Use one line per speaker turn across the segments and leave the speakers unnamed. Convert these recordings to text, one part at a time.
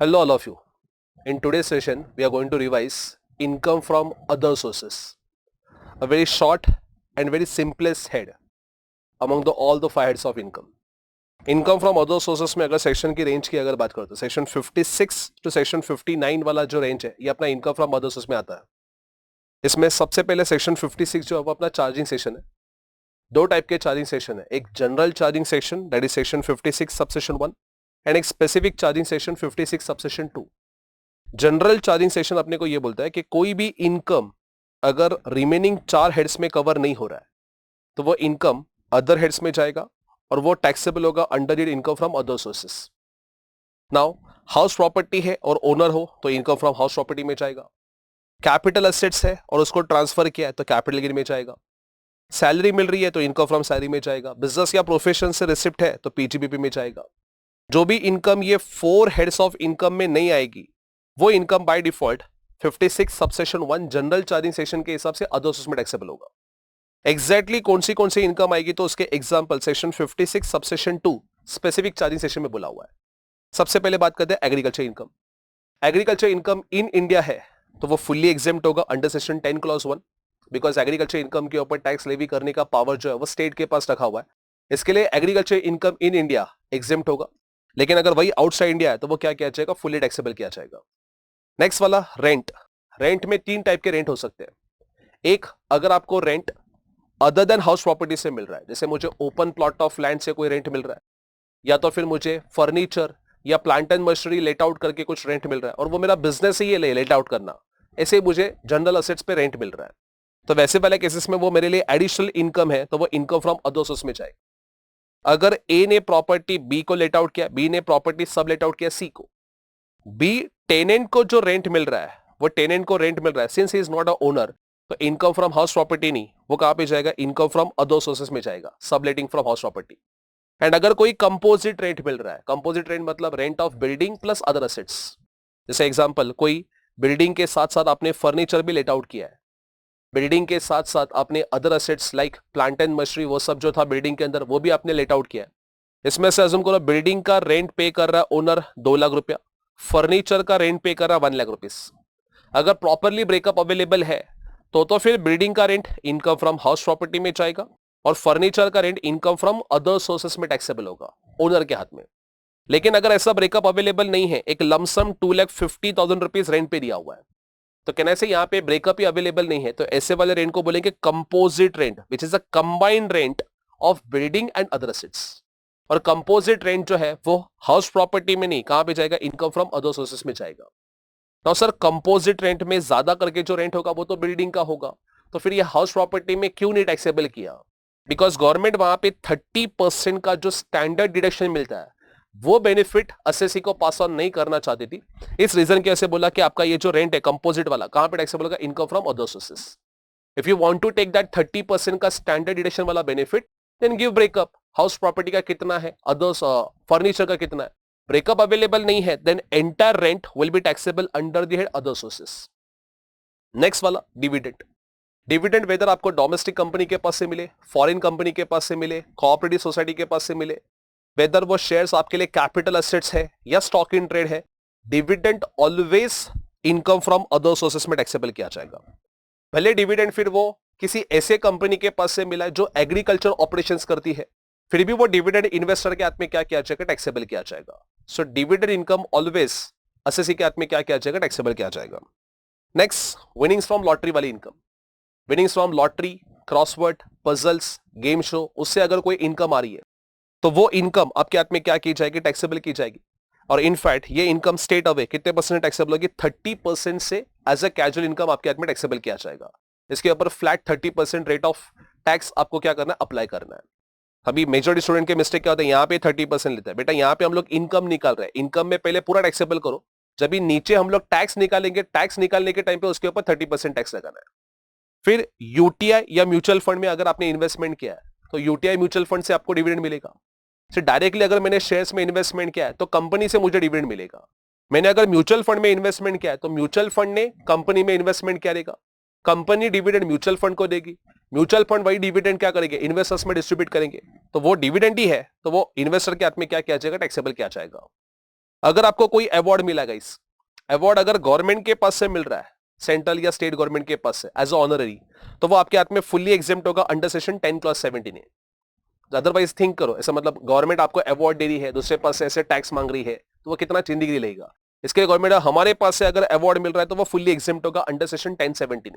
Hello all of you. In today's session, we are going to revise income from other sources. A very short and very simplest head among all the five heads of income. Income from other sources में अगर section की range की अगर बात करो तो section 56 to section 59 वाला जो रेंज है ये अपना इनकम फ्रॉम अदर सोर्स में आता है. इसमें सबसे पहले सेक्शन 56 जो है वो अपना चार्जिंग सेशन है. दो टाइप के चार्जिंग सेशन है, एक general charging section that is section 56 subsection 1 and एक specific charging section 56 subsection 2. General charging session अपने को यह बोलता है कि कोई भी इनकम अगर रिमेनिंग चार हेड्स में कवर नहीं हो रहा है तो वो इनकम अदर हेड्स में जाएगा और वो टैक्सेबल होगा under income from other sources. Now house property है और ओनर हो तो इनकम फ्रॉम हाउस प्रॉपर्टी में जाएगा. कैपिटल एसेट्स है और उसको ट्रांसफर किया है तो कैपिटल गेन में जाएगा. सैलरी मिल रही है तो इनकम फ्रॉम सैलरी में जाएगा. बिजनेस या प्रोफेशन से रिसिप्ट है तो पीजीबीपी में जाएगा. जो भी इनकम ये फोर हेड्स ऑफ इनकम में नहीं आएगी वो income by default 56 subsection 1 general charging section के हिसाब से अदर सोर्स में टैक्सेबल होगा. एग्जैक्टली कौन सी इनकम आएगी तो उसके example section 56 subsection 2 specific charging section में बोला हुआ है. सबसे पहले बात करते हैं agriculture income. Agriculture income in India है तो वो फुल्ली एग्जेम्प्ट होगा under section 10 clause 1 because agriculture income के ऊपर टैक्स लेवी करने का पावर जो है वो स्टेट के पास रखा हुआ है. इसके लिए agriculture income in India exempt होगा. लेकिन अगर वही आउटसाइड इंडिया है तो वो क्या किया जाएगा, फुल्ली टैक्सेबल किया जाएगा. नेक्स्ट वाला रेंट. रेंट में तीन टाइप के रेंट हो सकते हैं. एक, अगर आपको rent other than house property से मिल रहा है, जैसे मुझे ओपन प्लॉट ऑफ लैंड से कोई रेंट मिल रहा है या तो फिर मुझे फर्नीचर या plant and machinery let out करके कुछ रेंट मिल रहा है और वो मेरा बिजनेस ही है लेट आउट करना, ऐसे मुझे जनरल असेट्स पे रेंट मिल रहा है तो वैसे वाले केसेस में वो मेरे लिए एडिशनल इनकम है तो वो इनकम फ्रॉम अदर सोर्स में जाएगा. अगर ए ने प्रॉपर्टी बी को लेट आउट किया, बी ने प्रॉपर्टी सब लेट आउट किया सी को, बी टेनेंट को जो रेंट मिल रहा है वो टेनेंट को रेंट मिल रहा है since he is not a owner तो इनकम फ्रॉम हाउस प्रॉपर्टी नहीं, वो कहां पे जाएगा, इनकम फ्रॉम अदर सोर्सेस में जाएगा, subletting from house property. And अगर कोई कंपोजिट रेंट मिल रहा है, कंपोजिट रेंट मतलब rent of building plus other assets, जैसे एग्जांपल कोई बिल्डिंग के साथ साथ आपने फर्नीचर भी लेट आउट किया है, बिल्डिंग के साथ साथ आपने other assets like plant and machinery वो सब जो था बिल्डिंग के अंदर वो भी आपने लेट आउट किया है. इसमें से अज्यूम करो बिल्डिंग का रेंट पे कर रहा है ओनर 2 लाख रुपया, फर्नीचर का रेंट पे कर रहा है 1 लाख रुपीस. अगर प्रॉपरली ब्रेकअप अवेलेबल है तो फिर बिल्डिंग का rent income from house property में जाएगा और फर्नीचर का rent income from other sources में टैक्सेबल होगा ओनर के हाथ में. लेकिन अगर ऐसा ब्रेकअप अवेलेबल नहीं है, एक लमसम 2,50,000 रुपीज रेंट पे दिया हुआ है तो कहना से यहाँ पे ब्रेकअप ही अवेलेबल नहीं है तो ऐसे वाले रेंट को बोलेंगे composite rent which is a combined rent of building and other assets. और कंपोजिट रेंट जो है वो हाउस प्रॉपर्टी में नहीं, कहां पे जाएगा, इनकम फ्रॉम अदर सोर्सेस में जाएगा. तो सर कंपोजिट रेंट में ज्यादा करके जो रेंट होगा वो तो बिल्डिंग का होगा तो फिर ये हाउस प्रॉपर्टी में क्यों नहीं टैक्सेबल किया, बिकॉज गवर्नमेंट वहां पे 30% का जो स्टैंडर्ड डिडक्शन मिलता है वो बेनिफिट असेसी को पास ऑन नहीं करना चाहती थी. इस रीजन की ऐसे बोला कि आपका ये जो रेंट है कंपोजिट वाला कहां पे टैक्सेबल होगा, income from other sources. If you want to take that 30% का स्टैंडर्ड डिडक्शन वाला benefit then give breakup. House property का कितना है, अदर्स फर्नीचर का कितना है, ब्रेकअप अवेलेबल नहीं है then entire rent will be taxable under the head other sources. Next वाला डिविडेंड. डिविडेंड वेदर आपको डोमेस्टिक कंपनी के पास से मिले, फॉरेन कंपनी के पास से मिले, कोऑपरेटिव सोसाइटी के पास से मिले, वेदर वो शेयर्स आपके लिए कैपिटल एसेट्स है या स्टॉक इन ट्रेड है, dividend always income from other sources में टैक्सेबल किया जाएगा. भले डिविडेंड फिर वो किसी ऐसे कंपनी के पास से मिला है जो एग्रीकल्चर ऑपरेशंस करती है, फिर भी वो डिविडेंड इन्वेस्टर के हाथ में क्या किया जाएगा, टैक्सेबल किया जाएगा. So dividend income always assessee के हाथ में क्या किया जाएगा, टैक्सेबल किया जाएगा. नेक्स्ट, विनिंग्स फ्रॉम लॉटरी वाली income. Winnings from lottery, crossword, puzzles, game show, उससे अगर कोई इनकम आ रही है तो वो इनकम आपके हाथ में क्या की जाएगी, टैक्सेबल की जाएगी. और इनफैक्ट ये इनकम स्टेट अवे कितने परसेंट टैक्सेबल होगी, 30% से एज अ कैजुअल इनकम आपके हाथ में टैक्सेबल किया जाएगा. इसके ऊपर फ्लैट 30% रेट ऑफ टैक्स आपको क्या करना है, अप्लाई करना है. अभी मेजॉरिटी स्टूडेंट के मिस्टेक क्या होता है, यहाँ पे 30% लेता है. बेटा यहाँ पे हम लोग इनकम निकाल रहे हैं, इनकम में पहले पूरा टैक्सेबल करो, जब भी नीचे हम लोग टैक्स निकालेंगे, टैक्स निकालने के टाइम पे उसके ऊपर 30% टैक्स लगाना है. फिर यूटीआई या म्यूचुअल फंड में अगर आपने इन्वेस्टमेंट किया है तो यूटीआई म्यूचुअल फंड से आपको डिविडेंड मिलेगा. डायरेक्टली अगर मैंने शेयर्स में इन्वेस्टमेंट किया है तो कंपनी से मुझे डिविडेंड मिलेगा. मैंने अगर म्यूचुअल फंड में इन्वेस्टमेंट किया है तो म्यूचुअल फंड ने कंपनी में इन्वेस्टमेंट क्या देगा, कंपनी डिविडेंड म्यूचुअल फंड को देगी, म्यूचुअल फंड वही डिविडेंड क्या करेंगे, इन्वेस्टर्स में डिस्ट्रीब्यूट करेंगे. तो वो डिविडेंड ही है तो वो इन्वेस्टर के हाथ में क्या किया जाएगा, टैक्सेबल किया जाएगा. अगर आपको कोई अवार्ड मिला गाइस, अवार्ड अगर गवर्नमेंट के पास से मिल रहा है, सेंट्रल या स्टेट गवर्नमेंट के पास से एज ऑनररी, तो वो आपके हाथ में फुल्ली एग्जेम्प्ट होगा अंडर सेक्शन 10 क्लॉज 17 है। अदरवाइज थिंक करो, ऐसा मतलब गवर्नमेंट आपको अवार्ड दे रही है, दूसरे पास से ऐसे टैक्स मांग रही है, तो वो कितना जिंदगी लेगा। इसके लिए गवर्नमेंट हमारे पास से अगर अवार्ड मिल रहा है तो वो फुल्ली एग्जेम्प्ट होगा अंडर सेक्शन 1017।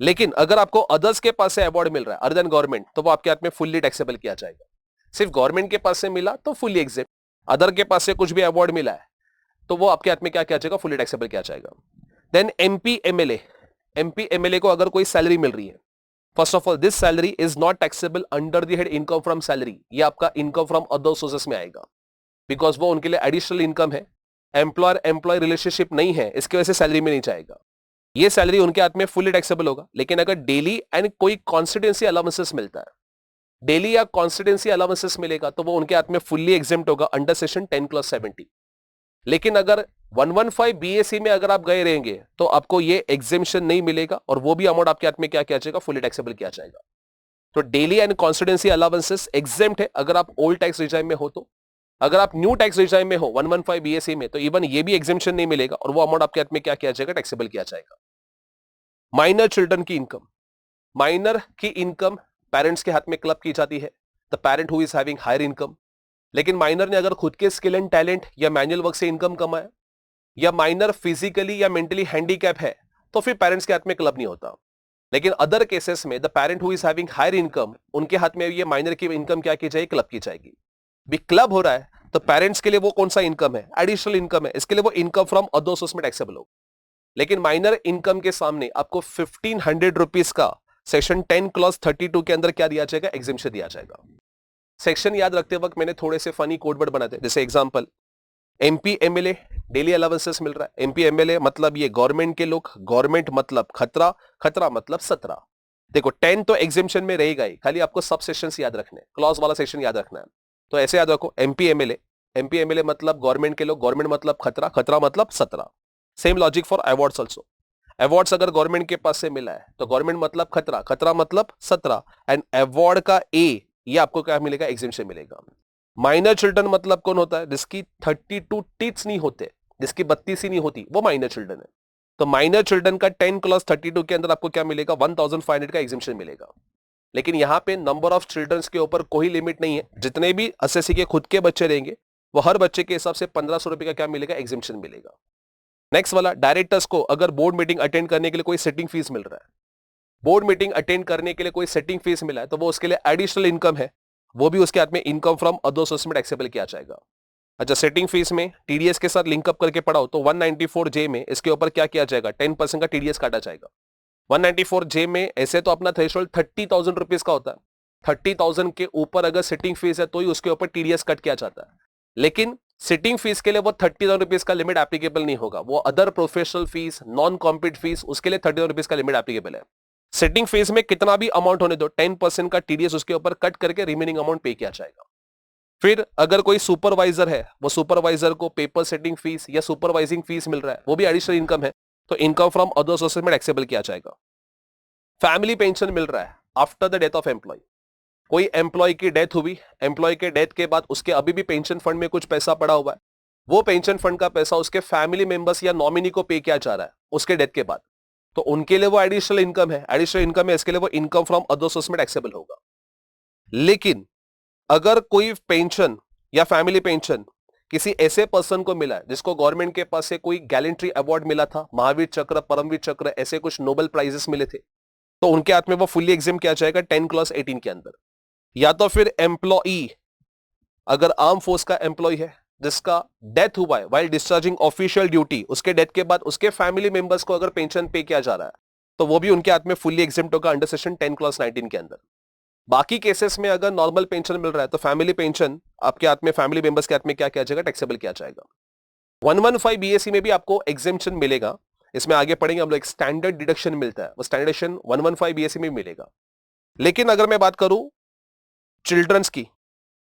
लेकिन अगर आपको अदर्स के पास से अवार्ड मिल रहा है अदर देन गवर्नमेंट, तो वो आपके हाथ में फुल्ली टैक्सेबल किया जाएगा। सिर्फ गवर्नमेंट के पास से मिला तो फुल्ली एग्जेम्प्ट, अदर के पास से कुछ भी अवार्ड मिला है तो वो आपके हाथ में क्या किया जाएगा, फुल्ली टैक्सेबल किया जाएगा। देन एमपी एमएलए को अगर कोई सैलरी मिल रही है, first of all this salary is not taxable under the head income from salary, ये आपका इनकम फ्रॉम अदर सोर्सेस में आएगा, बिकॉज वो उनके लिए एडिशनल इनकम है, एम्प्लॉयर एम्प्लॉय रिलेशनशिप नहीं है, इसकी वजह से सैलरी में नहीं जाएगा, ये सैलरी उनके हाथ में फुल्ली टैक्सेबल होगा। लेकिन अगर डेली एंड कोई कॉन्स्टिट्यूंसी अलाउंसेस मिलता है, डेली या कॉन्स्टिट्यूंसी अलाउंसेस मिलेगा, तो वो उनके हाथ में फुल्ली एग्जेम्प्ट होगा अंडर सेक्शन 10 क्लॉज 70। लेकिन अगर 115 बीएससी में अगर आप गए रहेंगे तो आपको ये एग्जेम्पशन नहीं मिलेगा, और वो भी अमाउंट आपके हाथ में क्या किया जाएगा, फुल्ली टैक्सेबल किया जाएगा। तो daily and constituency allowances exempt है अगर आप ओल्ड टैक्स रिजाइम में हो तो, अगर आप न्यू टैक्स रिजाइम में हो 115 बीएससी में, तो इवन ये भी एग्जेम्पशन नहीं मिलेगा, और वो अमाउंट आपके हाथ में क्या किया जाएगा, टैक्सेबल किया जाएगा। माइनर चिल्ड्रन की इनकम, माइनर की इनकम पेरेंट्स के हाथ में क्लब की जाती है, the parent who is having higher income. लेकिन माइनर ने अगर खुद के स्किल एंड टैलेंट या मैनुअल वर्क से इनकम कमाया, या माइनर फिजिकली या मेंटली हैंडीकैप है, तो फिर पेरेंट्स के हाथ में क्लब नहीं होता। लेकिन अदर केसेस में the parent who is having higher income, उनके हाथ में ये माइनर की इनकम क्या की जाएगी, क्लब की जाएगी। भी क्लब हो रहा है तो पेरेंट्स के लिए वो कौन सा इनकम है, एडिशनल इनकम है, इसके लिए वो इनकम फ्रॉम अदर सोर्स में टैक्सेबल होगा। लेकिन माइनर इनकम के सामने आपको 1500 रुपीज का सेक्शन 10 क्लॉज 32 के अंदर क्या दिया जाएगा, एग्जेम्पशन दिया जाएगा। सेक्शन याद रखते वक्त मैंने थोड़े से फनी कोड वर्ड बनाते, जैसे example MP MLA daily allowances मिल रहा है, एमपी एमएलए मतलब ये गवर्नमेंट के लोग, गवर्नमेंट मतलब खतरा, खतरा मतलब 17। देखो 10 तो एग्जेम्पशन में रहेगा ही, खाली आपको सब सेक्शंस याद रखने, क्लॉज वाला सेक्शन याद रखना है। तो ऐसे याद रखो, एमपी एमएलए मतलब गवर्नमेंट के लोग, गवर्नमेंट मतलब खतरा, खतरा मतलब 17। Same logic for awards also, awards अगर गवर्नमेंट के पास से मिला है तो गवर्नमेंट मतलब खतरा, खतरा मतलब 17, एंड अवार्ड का ए ये आपको क्या मिलेगा, एग्जेम्पशन मिलेगा। माइनर चिल्ड्रन मतलब कौन होता है, जिसकी 32 टीथ्स नहीं होते, जिसकी 32 ही नहीं होती, वो माइनर चिल्ड्रन है। तो माइनर चिल्ड्रन का 10 क्लॉज 32 के अंदर आपको क्या मिलेगा, 1500 का एग्जेम्पशन मिलेगा। लेकिन यहां पे नंबर ऑफ चिल्ड्रंस के ऊपर कोई लिमिट नहीं है, जितने भी एसएससी के खुद के बच्चे रहेंगे वो हर बच्चे के हिसाब से 1500 रुपए का क्या मिलेगा, एग्जेम्पशन मिलेगा। नेक्स्ट वाला, डायरेक्टर्स को अगर बोर्ड मीटिंग अटेंड करने के लिए कोई सेटिंग फीस मिल रहा है, बोर्ड मीटिंग अटेंड करने के लिए कोई सेटिंग फीस मिला है, तो वो उसके लिए एडिशनल इनकम है, वो भी उसके हाथ में इनकम फ्रॉम अदर सोर्स में टैक्सेबल किया जाएगा। अच्छा, सेटिंग फीस में टीडीएस के साथ लिंकअप करके पढ़ाओ तो 194J में इसके ऊपर क्या किया जाएगा, 10% का टीडीएस काटा जाएगा। 194J में ऐसे तो अपना थ्रेशोल्ड 30,000 रुपीज का होता है, 30,000 के ऊपर अगर सिटिंग फीस है तो ही उसके ऊपर टीडीएस कट किया जाता है। लेकिन सिटिंग फीस के लिए वो 30,000 रुपीज का लिमिट एप्लीकेबल नहीं होगा, वो other professional fees, non compete fees, उसके लिए 30,000 रुपीज का लिमिट एप्लीकेबल है। सिटिंग फीस में कितना भी अमाउंट होने दो, 10% का टीडीएस उसके ऊपर कट करके रिमेनिंग अमाउंट पे किया जाएगा। फिर अगर कोई सुपरवाइजर है, वो सुपरवाइजर को पेपर सेटिंग फीस या सुपरवाइजिंग फीस मिल रहा है, वो भी एडिशनल इनकम है, तो इनकम फ्रॉम अदर सोर्सेज में टैक्सेबल किया जाएगा। फैमिली पेंशन मिल रहा है after the death of employee, कोई एम्प्लॉय की डेथ हुई, एम्प्लॉय के डेथ के बाद उसके अभी भी पेंशन फंड में कुछ पैसा पड़ा हुआ है, वो पेंशन फंड का पैसा उसके फैमिली मेंबर्स या नॉमिनी को पे किया जा रहा है उसके डेथ के बाद, तो उनके लिए वो एडिशनल इनकम है, एडिशनल इनकम है, इसके लिए वो इनकम फ्रॉम अदर सोर्स में टैक्सेबल होगा। लेकिन अगर कोई पेंशन या फैमिली पेंशन किसी ऐसे पर्सन को मिला है जिसको गवर्नमेंट के पास से कोई गैलेंट्री अवार्ड मिला था, महावीर चक्र, परमवीर चक्र, ऐसे कुछ नोबेल प्राइजेस मिले थे, तो उनके हाथ में वो फुल्ली एग्जाम किया जाएगा 10 क्लॉज 18 के अंदर। या तो फिर एम्प्लॉई, अगर आर्म फोर्स का एम्प्लॉय है जिसका डेथ हुआ है व्हाइल डिस्चार्जिंग ऑफिशियल ड्यूटी, उसके डेथ के बाद उसके फैमिली मेंबर्स को अगर पेंशन पे किया जा रहा है, तो वो भी उनके हाथ में फुल्ली एग्जेम्प्ट होगा अंडर सेक्शन 10 क्लॉज 19 के अंदर। बाकी केसेस में अगर नॉर्मल पेंशन मिल रहा है तो फैमिली पेंशन आपके हाथ में, फैमिली मेंबर्स के हाथ में क्या किया जाएगा, टैक्सेबल किया जाएगा। 115 बीएससी में भी आपको एग्जेम्पशन मिलेगा, इसमें आगे पढ़ेंगे हम लोग, स्टैंडर्ड डिडक्शन मिलता है, वो स्टैंडर्ड डिडक्शन 115 बीएससी में मिलेगा। लेकिन अगर मैं बात करूं चिल्ड्रंस की,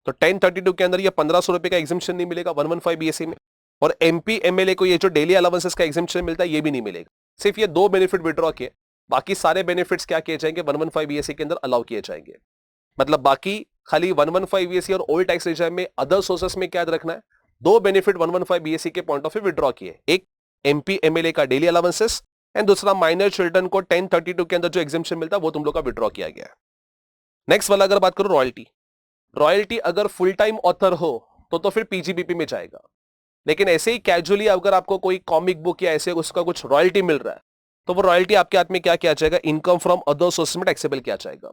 तो 1032 के अंदर ये 1500 रुपए का एग्जेम्पशन नहीं मिलेगा 115 बीएससी में, और एमपी एमएलए को ये जो डेली अलाउंसेस का एग्जेम्पशन मिलता है ये भी नहीं मिलेगा। सिर्फ ये दो बेनिफिट विड्रॉ किए, बाकी सारे बेनिफिट्स क्या किए जाएंगे, 115 बीएससी के अंदर अलाउ किए जाएंगे। मतलब बाकी खाली 115 बीएससी और ओल्ड टैक्स रिजाइम में अदर सोर्सेस में क्या याद रखना है, दो बेनिफिट 115 बीएससी के पॉइंट ऑफ व्यू विड्रॉ किए, एक एमपी एमएलए का डेली अलाउंसेस एंड दूसरा माइनर चिल्ड्रन को 1032 के अंदर जो एग्जेम्पशन मिलता है वो तुम लोग का विड्रॉ किया गया है। नेक्स्ट वाला अगर बात करो रॉयल्टी, रॉयल्टी अगर फुल टाइम ऑथर हो तो फिर पीजीबीपी में जाएगा, लेकिन ऐसे ही कैजुअली अगर आपको कोई कॉमिक बुक या ऐसे उसका कुछ रॉयल्टी मिल रहा है तो वो रॉयल्टी आपके हाथ में क्या किया जाएगा, इनकम फ्रॉम अदर सोर्सेज में टैक्सेबल किया जाएगा।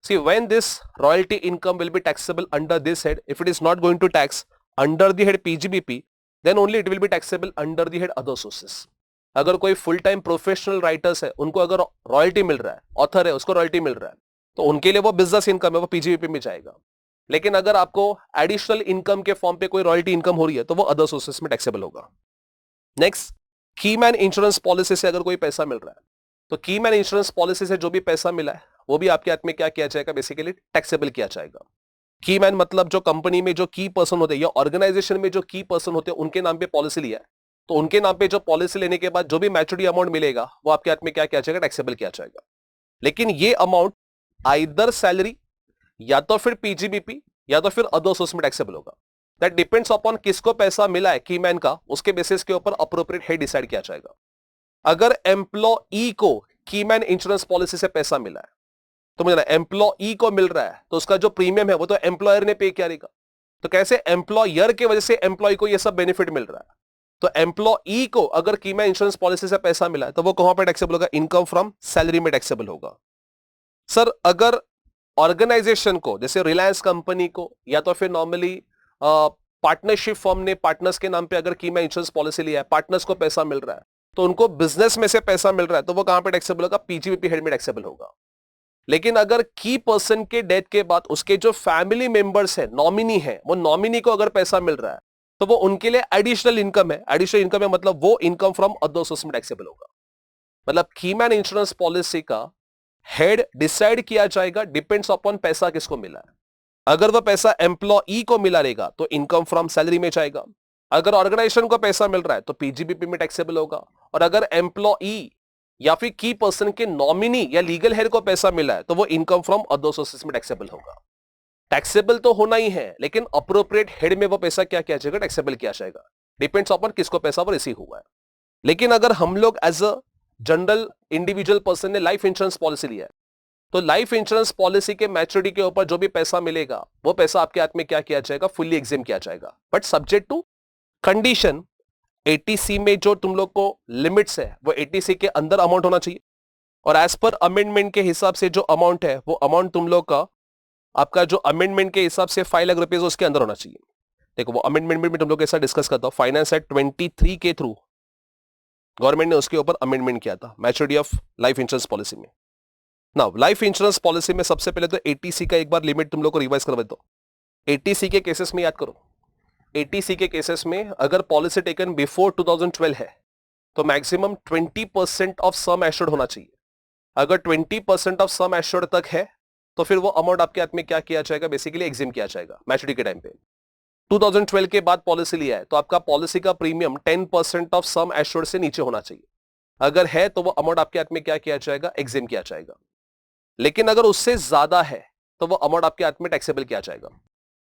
See when this royalty income will be taxable under this head, if it is not going to tax under the head PGBP then only it will be taxable under the head other sources. अगर कोई full time professional writers है उनको अगर royalty मिल रहा है, author है उसको royalty मिल रहा है, तो उनके लिए वो बिजनेस इनकम है, वो पीजीबीपी में जाएगा। लेकिन अगर आपको एडिशनल इनकम के फॉर्म पे कोई रॉयल्टी इनकम हो रही है तो वो अदर सोर्सेस में टैक्सेबल होगा। नेक्स्ट, कीमैन इंश्योरेंस पॉलिसी से अगर कोई पैसा मिल रहा है तो कीमैन इंश्योरेंस पॉलिसी से जो भी पैसा मिला है वो भी आपके हाथ में क्या किया जाएगा, बेसिकली टैक्सेबल किया जाएगा। कीमैन मतलब जो कंपनी में जो की पर्सन होते हैं या ऑर्गेनाइजेशन में जो की पर्सन होते हैं उनके नाम पे पॉलिसी लिया है, तो उनके नाम पे जो पॉलिसी लेने के बाद जो भी मैच्योरिटी अमाउंट मिलेगा वो आपके हाथ में क्या किया जाएगा, टैक्सेबल किया जाएगा। लेकिन ये अमाउंट आइदर सैलरी या तो फिर पीजीबीपी या तो फिर अदर सोर्स में टैक्सेबल होगा। दैट डिपेंड्स अपॉन किसको पैसा मिला है कीमैन का, उसके बेसिस के ऊपर अप्रोप्रिएट हेड डिसाइड किया जाएगा। अगर एम्प्लॉई को कीमैन इंश्योरेंस पॉलिसी से पैसा मिला है तो मुझे एम्प्लॉई को मिल रहा है तो उसका जो प्रीमियम है वो तो एम्प्लॉयर ने पे किया रहेगा। तो कैसे एम्प्लॉयर की वजह से एम्प्लॉय को ये सब बेनिफिट मिल रहा है, तो एम्प्लॉई को अगर कीमैन इंश्योरेंस पॉलिसी से पैसा मिला है तो वो कहां पर टैक्सेबल होगा, इनकम फ्रॉम सैलरी में टैक्सेबल होगा। सर अगर ऑर्गेनाइजेशन को जैसे रिलायंस कंपनी को या तो फिर नॉर्मली पार्टनरशिप फर्म ने पार्टनर्स के नाम पे अगर कीमैन इंश्योरेंस पॉलिसी लिया है, पार्टनर्स को पैसा मिल रहा है तो उनको बिजनेस में से पैसा मिल रहा है तो वो कहां पे टैक्सेबल होगा, पीजीबीपी हेड में टैक्सेबल होगा। लेकिन अगर की पर्सन के डेथ के बाद उसके जो फैमिली मेंबर्स है, नॉमिनी है, वो नॉमिनी को अगर पैसा मिल रहा है तो वो उनके लिए एडिशनल इनकम है। एडिशनल इनकम है मतलब वो इनकम फ्रॉम अदर सोर्स में टैक्सेबल होगा। मतलब कीमैन इंश्योरेंस पॉलिसी का हेड डिसाइड किया जाएगा डिपेंड्स अपॉन पैसा किसको मिला है। अगर वह पैसा एम्प्लॉई को मिला रहेगा तो इनकम फ्रॉम सैलरी में जाएगा, अगर ऑर्गेनाइजेशन को पैसा मिल रहा है तो पीजीबीपी में टैक्सेबल होगा, और अगर एम्प्लॉई या फिर की पर्सन के नॉमिनी या लीगल हेड को पैसा मिला है तो वो इनकम फ्रॉम अदर सोर्सेस में टैक्सेबल होगा। टैक्सेबल तो होना ही है लेकिन अप्रोप्रिएट हेड में वो पैसा क्या किया जाएगा, टैक्सेबल किया जाएगा, डिपेंड्स अपॉन किसको पैसा वो रिसीव हुआ है। लेकिन अगर हम लोग as a general individual person ने लाइफ इंश्योरेंस पॉलिसी लिया है तो लाइफ इंश्योरेंस पॉलिसी के मैच्योरिटी के ऊपर जो भी पैसा मिलेगा वो पैसा आपके हाथ में क्या किया जाएगा, फुल्ली एग्जेम किया जाएगा, but subject to condition. 80C में जो तुम लोग को लिमिट्स है वो 80C के अंदर अमाउंट होना चाहिए, और एज पर अमेंडमेंट के हिसाब से जो अमाउंट है वो अमाउंट तुम लोग का आपका जो अमेंडमेंट के हिसाब से 5 लाख रुपीज उसके अंदर होना चाहिए। देखो वो अमेंडमेंट में तुम लोग ऐसा डिस्कस करता हूं, फाइनेंस एक्ट 23 के थ्रू गवर्नमेंट ने उसके ऊपर अमेंडमेंट किया था maturity of life insurance policy में। नाउ लाइफ इंश्योरेंस पॉलिसी में सबसे पहले तो 80C का एक बार लिमिट तुम लोग को रिवाइज करवा दो। 80C के केसेस में याद करो, 80C के केसेस में अगर पॉलिसी टेकन बिफोर 2012 है तो मैक्सिमम 20% ऑफ सम एश्योर्ड होना चाहिए। अगर 20% ऑफ सम एश्योर्ड तक है तो फिर वो अमाउंट आपके हाथ में क्या किया जाएगा, बेसिकली एग्जिम किया जाएगा मैच्योरिटी के टाइम पे। 2012 के बाद पॉलिसी लिया है तो आपका पॉलिसी का प्रीमियम 10% ऑफ सम एश्योर्ड से नीचे होना चाहिए। अगर है तो वो अमाउंट आपके हाथ में क्या किया जाएगा, एग्जिम किया जाएगा। लेकिन अगर उससे ज्यादा है तो वो अमाउंट आपके हाथ में टैक्सेबल किया जाएगा।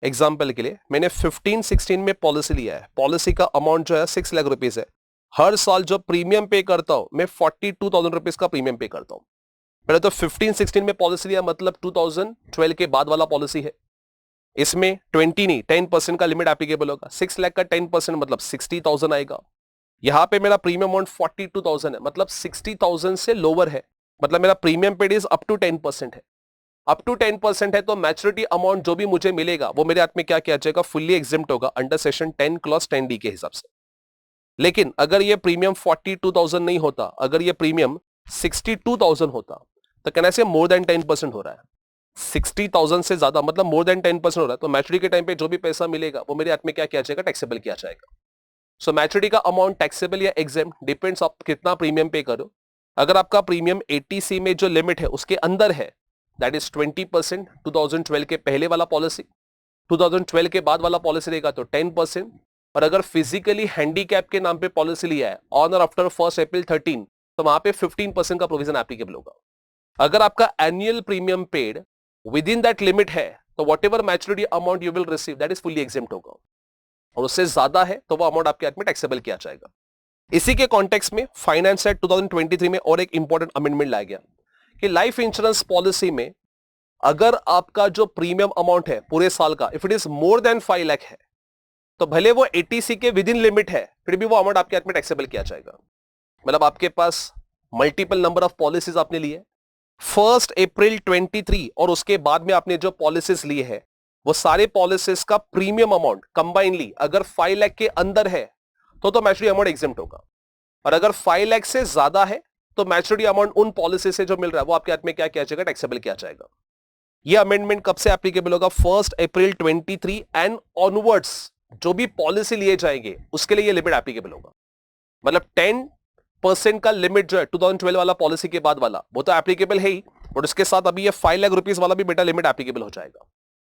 एग्जाम्पल के लिए मैंने 15-16 में पॉलिसी लिया है, पॉलिसी का अमाउंट जो है 6 लाख रुपीज है। हर साल जो प्रीमियम पे करता हूं मैं 42,000 रुपीज का प्रीमियम पे करता हूं। पहले तो 15-16 में पॉलिसी लिया मतलब 2012 के बाद वाला पॉलिसी है, इसमें 20 नहीं 10% का लिमिट एप्लीकेबल होगा। 6 लाख का 10% मतलब 60,000 आएगा। यहां पे मेरा प्रीमियम अमाउंट 42,000 है मतलब 60,000 से लोअर है, मतलब मेरा premium paid is up to 10% है। अप टू 10% है तो मैच्योरिटी अमाउंट जो भी मुझे मिलेगा वो मेरे हाथ में क्या किया जाएगा, फुल्ली एग्जिम्प्ट होगा अंडर सेक्शन 10 क्लॉज 10D के हिसाब से। लेकिन अगर ये प्रीमियम 42,000 नहीं होता, अगर ये प्रीमियम 62,000 होता तो कहना से मोर देन 10% हो रहा है। 60,000 से ज्यादा मतलब मोर देन 10% हो रहा है तो मैच्योरिटी के टाइम पे जो भी पैसा मिलेगा वो मेरे हाथ में क्या किया जाएगा, टैक्सेबल किया जाएगा। सो मैच्योरिटी का अमाउंट टैक्सेबल या एग्जेम्प्ट डिपेंड्स आप कितना प्रीमियम पे करो। अगर आपका प्रीमियम 80C में जो लिमिट है उसके अंदर है दैट इज 20%, 2012 के पहले वाला पॉलिसी, 2012 के बाद वाला पॉलिसी रहेगा तो 10%, और अगर फिजिकली हैंडीकैप के नाम पे पॉलिसी लिया है ऑन और आफ्टर 1 अप्रैल 13 तो वहां पे 15% का प्रोविजन एप्लीकेबल होगा। अगर आपका annual premium paid with in that limit है तो what ever maturity amount you will receive that is fully exempt होगा। और उससे ज्यादा है तो वो अमाउंट आपके हाथ में टैक्सेबल किया जाएगा। इसी के कॉन्टेक्स्ट में फाइनेंस एक्ट 2023 में और एक इंपॉर्टेंट अमेंडमेंट लाया गया कि लाइफ इंश्योरेंस पॉलिसी में अगर आपका जो प्रीमियम अमाउंट है पूरे साल का, if it is more than 5 lakh है, तो भले वो 80C के विद इन लिमिट है, फिर भी वो अमाउंट आपके हाथ में टैक्सेबल किया जाएगा। मतलब आपके पास मल्टीपल नंबर ऑफ पॉलिसीज आपने लिए 1 अप्रैल 23 और उसके बाद में आपने जो पॉलिसीज लिए है वो सारे पॉलिसीज का प्रीमियम अमाउंट कंबाइनली अगर 5 लाख के अंदर है तो मैच्योरिटी अमाउंट एग्जेम्प्ट होगा, और अगर 5 लाख से ज्यादा है तो मैच्योरिटी अमाउंट उन पॉलिसी से जो मिल रहा है वो आपके हाथ में क्या किया जाएगा, टैक्सेबल किया जाएगा। ये अमेंडमेंट कब से एप्लीकेबल होगा, 1 अप्रैल 23 एंड ऑनवर्ड्स जो भी पॉलिसी लिए जाएंगे उसके लिए ये लिमिट एप्लीकेबल होगा। मतलब 10% का लिमिट जो है 2012 वाला पॉलिसी के बाद वाला वो तो एप्लीकेबल है ही, और उसके साथ अभी ये 5 लाख रुपीस वाला भी बेटा लिमिट एप्लीकेबल हो जाएगा।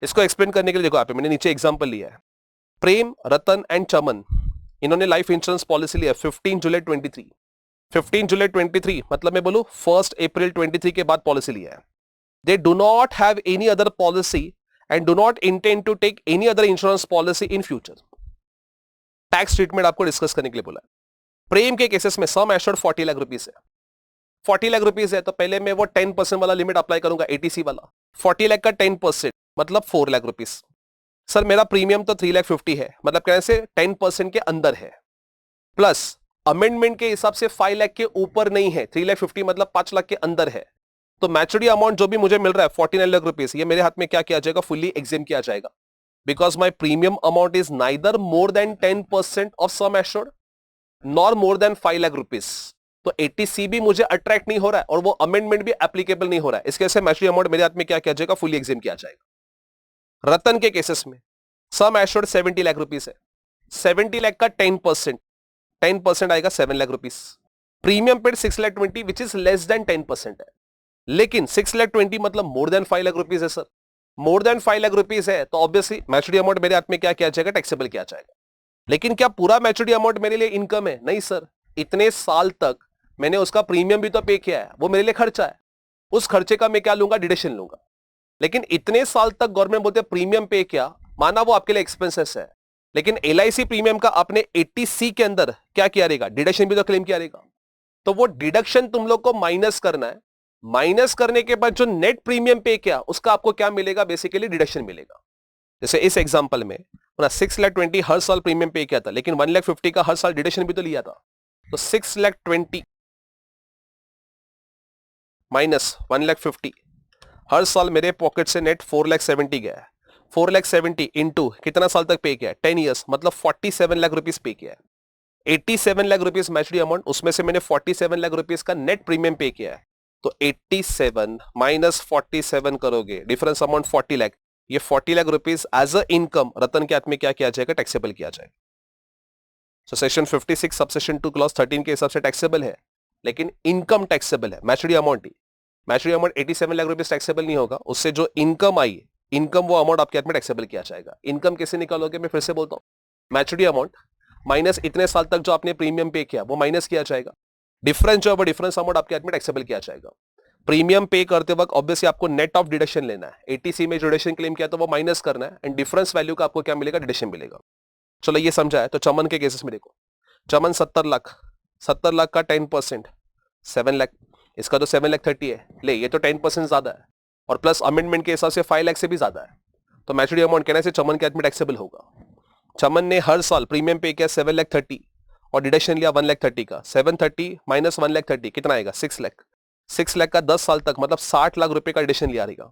इसको एक्सप्लेन करने के लिए देखो, आप मैंने नीचे एग्जांपल लिया है। प्रेम, रतन एंड चमन, इन्होंने लाइफ इंश्योरेंस पॉलिसी लिया 15 जुलाई 23। 15 जुलाई 23 मतलब मैं बोलूं 1 अप्रैल 23 के बाद पॉलिसी लिया है। They do not have any other policy and do not intend to take any other insurance policy in future. Tax treatment आपको डिस्कस करने के लिए बोला है। प्रेम के केसेस में सम एश्योर्ड 40 लाख रुपीस है। 40 लाख रुपीस है तो पहले मैं वो 10% वाला लिमिट अप्लाई करूंगा 80C वाला। 40 लाख का 10% मतलब 4 लाख रुपीस। सर मेरा प्रीमियम तो 3,50,000 है, मतलब कहने से 10% के अंदर है, प्लस अमेंडमेंट के हिसाब से 5 लाख के ऊपर नहीं है, 3,50,000 मतलब 5 लाख के अंदर है, तो मैच्योरिटी अमाउंट जो भी मुझे मिल रहा है 49 लाख रुपीस, ये मेरे हाथ में क्या किया जाएगा, फुल्ली एग्जेम किया जाएगा, because my premium amount is neither more than 10% of sum assured nor more than 5 lakh rupees. तो 80C भी मुझे अट्रैक्ट नहीं हो रहा है और वो अमेंडमेंट भी एप्लीकेबल नहीं हो रहा है, इसके वजह से मैच्योरिटी अमाउंट मेरे हाथ में क्या किया जाएगा, फुल्ली एग्जेम किया जाएगा। रतन के केसेस में सम एश्योर्ड 70 लाख रुपीस है, 70 लाख का 10% आएगा 7 lakh rupees. Premium paid 6,20,000 which is less than 10% है, लेकिन 6,20,000 मतलब मोर देन 5 लाख रुपीस है। Sir more than 5 lakh rupees है तो ऑब्वियसली मैच्योरिटी अमाउंट मेरे हाथ में क्या किया जाएगा, टैक्सेबल किया जाएगा। लेकिन क्या पूरा मैच्योरिटी अमाउंट मेरे लिए इनकम है? नहीं सर, इतने साल तक मैंने उसका प्रीमियम भी तो पे किया है, वो मेरे लिए खर्चा है, उस खर्चे का मैं क्या लूंगा, डिडक्शन लूंगा। लेकिन इतने साल तक गवर्नमेंट बोलते हैं प्रीमियम पे किया, माना वो आपके लिए एक्सपेंसेस है, लेकिन LIC प्रीमियम का आपने 80C के अंदर क्या किया रहेगा, डिडक्शन भी तो क्लेम किया रहेगा। तो वो डिडक्शन तुम लोग को माइनस करना है, माइनस करने के बाद जो नेट प्रीमियम पे किया उसका आपको क्या मिलेगा, बेसिकली डिडक्शन मिलेगा। जैसे इस एग्जांपल में 6,20,000 हर साल प्रीमियम पे किया था, लेकिन 1,50,000 का हर साल डिडक्शन भी तो लिया था, तो 6,20,000 माइनस 1,50,000 हर साल मेरे पॉकेट से नेट 4,70,000 गया है। 4,70,000 इंटू कितना साल तक पे किया है, 10 ईयर्स, मतलब 47 लाख रुपीस पे किया है। 87 लाख रुपीस मैच्योरिटी अमाउंट, उसमें से मैंने 47 लाख रुपीस का नेट प्रीमियम पे किया है, तो 87 माइनस 47 करोगे, डिफरेंस अमाउंट 40 लाख। ये 40 lakh rupees as a income Ratan के हाथ में क्या किया जाएगा, टैक्सेबल किया जाएगा। सो सेक्शन 56 सबसेक्शन 2 क्लॉज 13 के हिसाब से टैक्सेबल है, लेकिन इनकम टैक्सेबल है, मैच्योरिटी अमाउंट ही। Maturity amount 87 lakh rupees taxable नहीं होगा, उससे जो इनकम आई, इनकम वो अमाउंट आपके हाथ में टैक्सेबल किया जाएगा। इनकम कैसे निकालोगे, मैं फिर से बोलता हूँ, मैच्योरिटी अमाउंट माइनस इतने साल तक जो आपने प्रीमियम पे किया वो माइनस किया जाएगा, डिफरेंस जो है वो डिफरेंस अमाउंट आपके हाथ में टैक्सेबल किया जाएगा। प्रीमियम पे करते वक्त ऑब्वियसली आपको नेट ऑफ डिडक्शन लेना है, 80C में जो डिडक्शन क्लेम किया तो वो माइनस करना है, एंड डिफरेंस वैल्यू का आपको क्या मिलेगा, डिडक्शन मिलेगा। चलो ये समझा है। तो चमन के केसेस में देखो, चमन 70 लाख का 10% 7 लाख, इसका तो 7,30,000 है, ले ये तो 10% ज्यादा है, और प्लस अमेंडमेंट के हिसाब से 5 लाख से भी ज्यादा है, तो मैच्योरिटी अमाउंट कहने से चमन के हाथ में टैक्सेबल होगा। चमन ने हर साल प्रीमियम पे किया 7,30,000 और डिडक्शन लिया 1,30,000 का, 730 माइनस 1,30,000 कितना आएगा, 6 लाख। 6 लाख का 10 साल तक मतलब 60 लाख रुपए का डिडक्शन लिया रहेगा,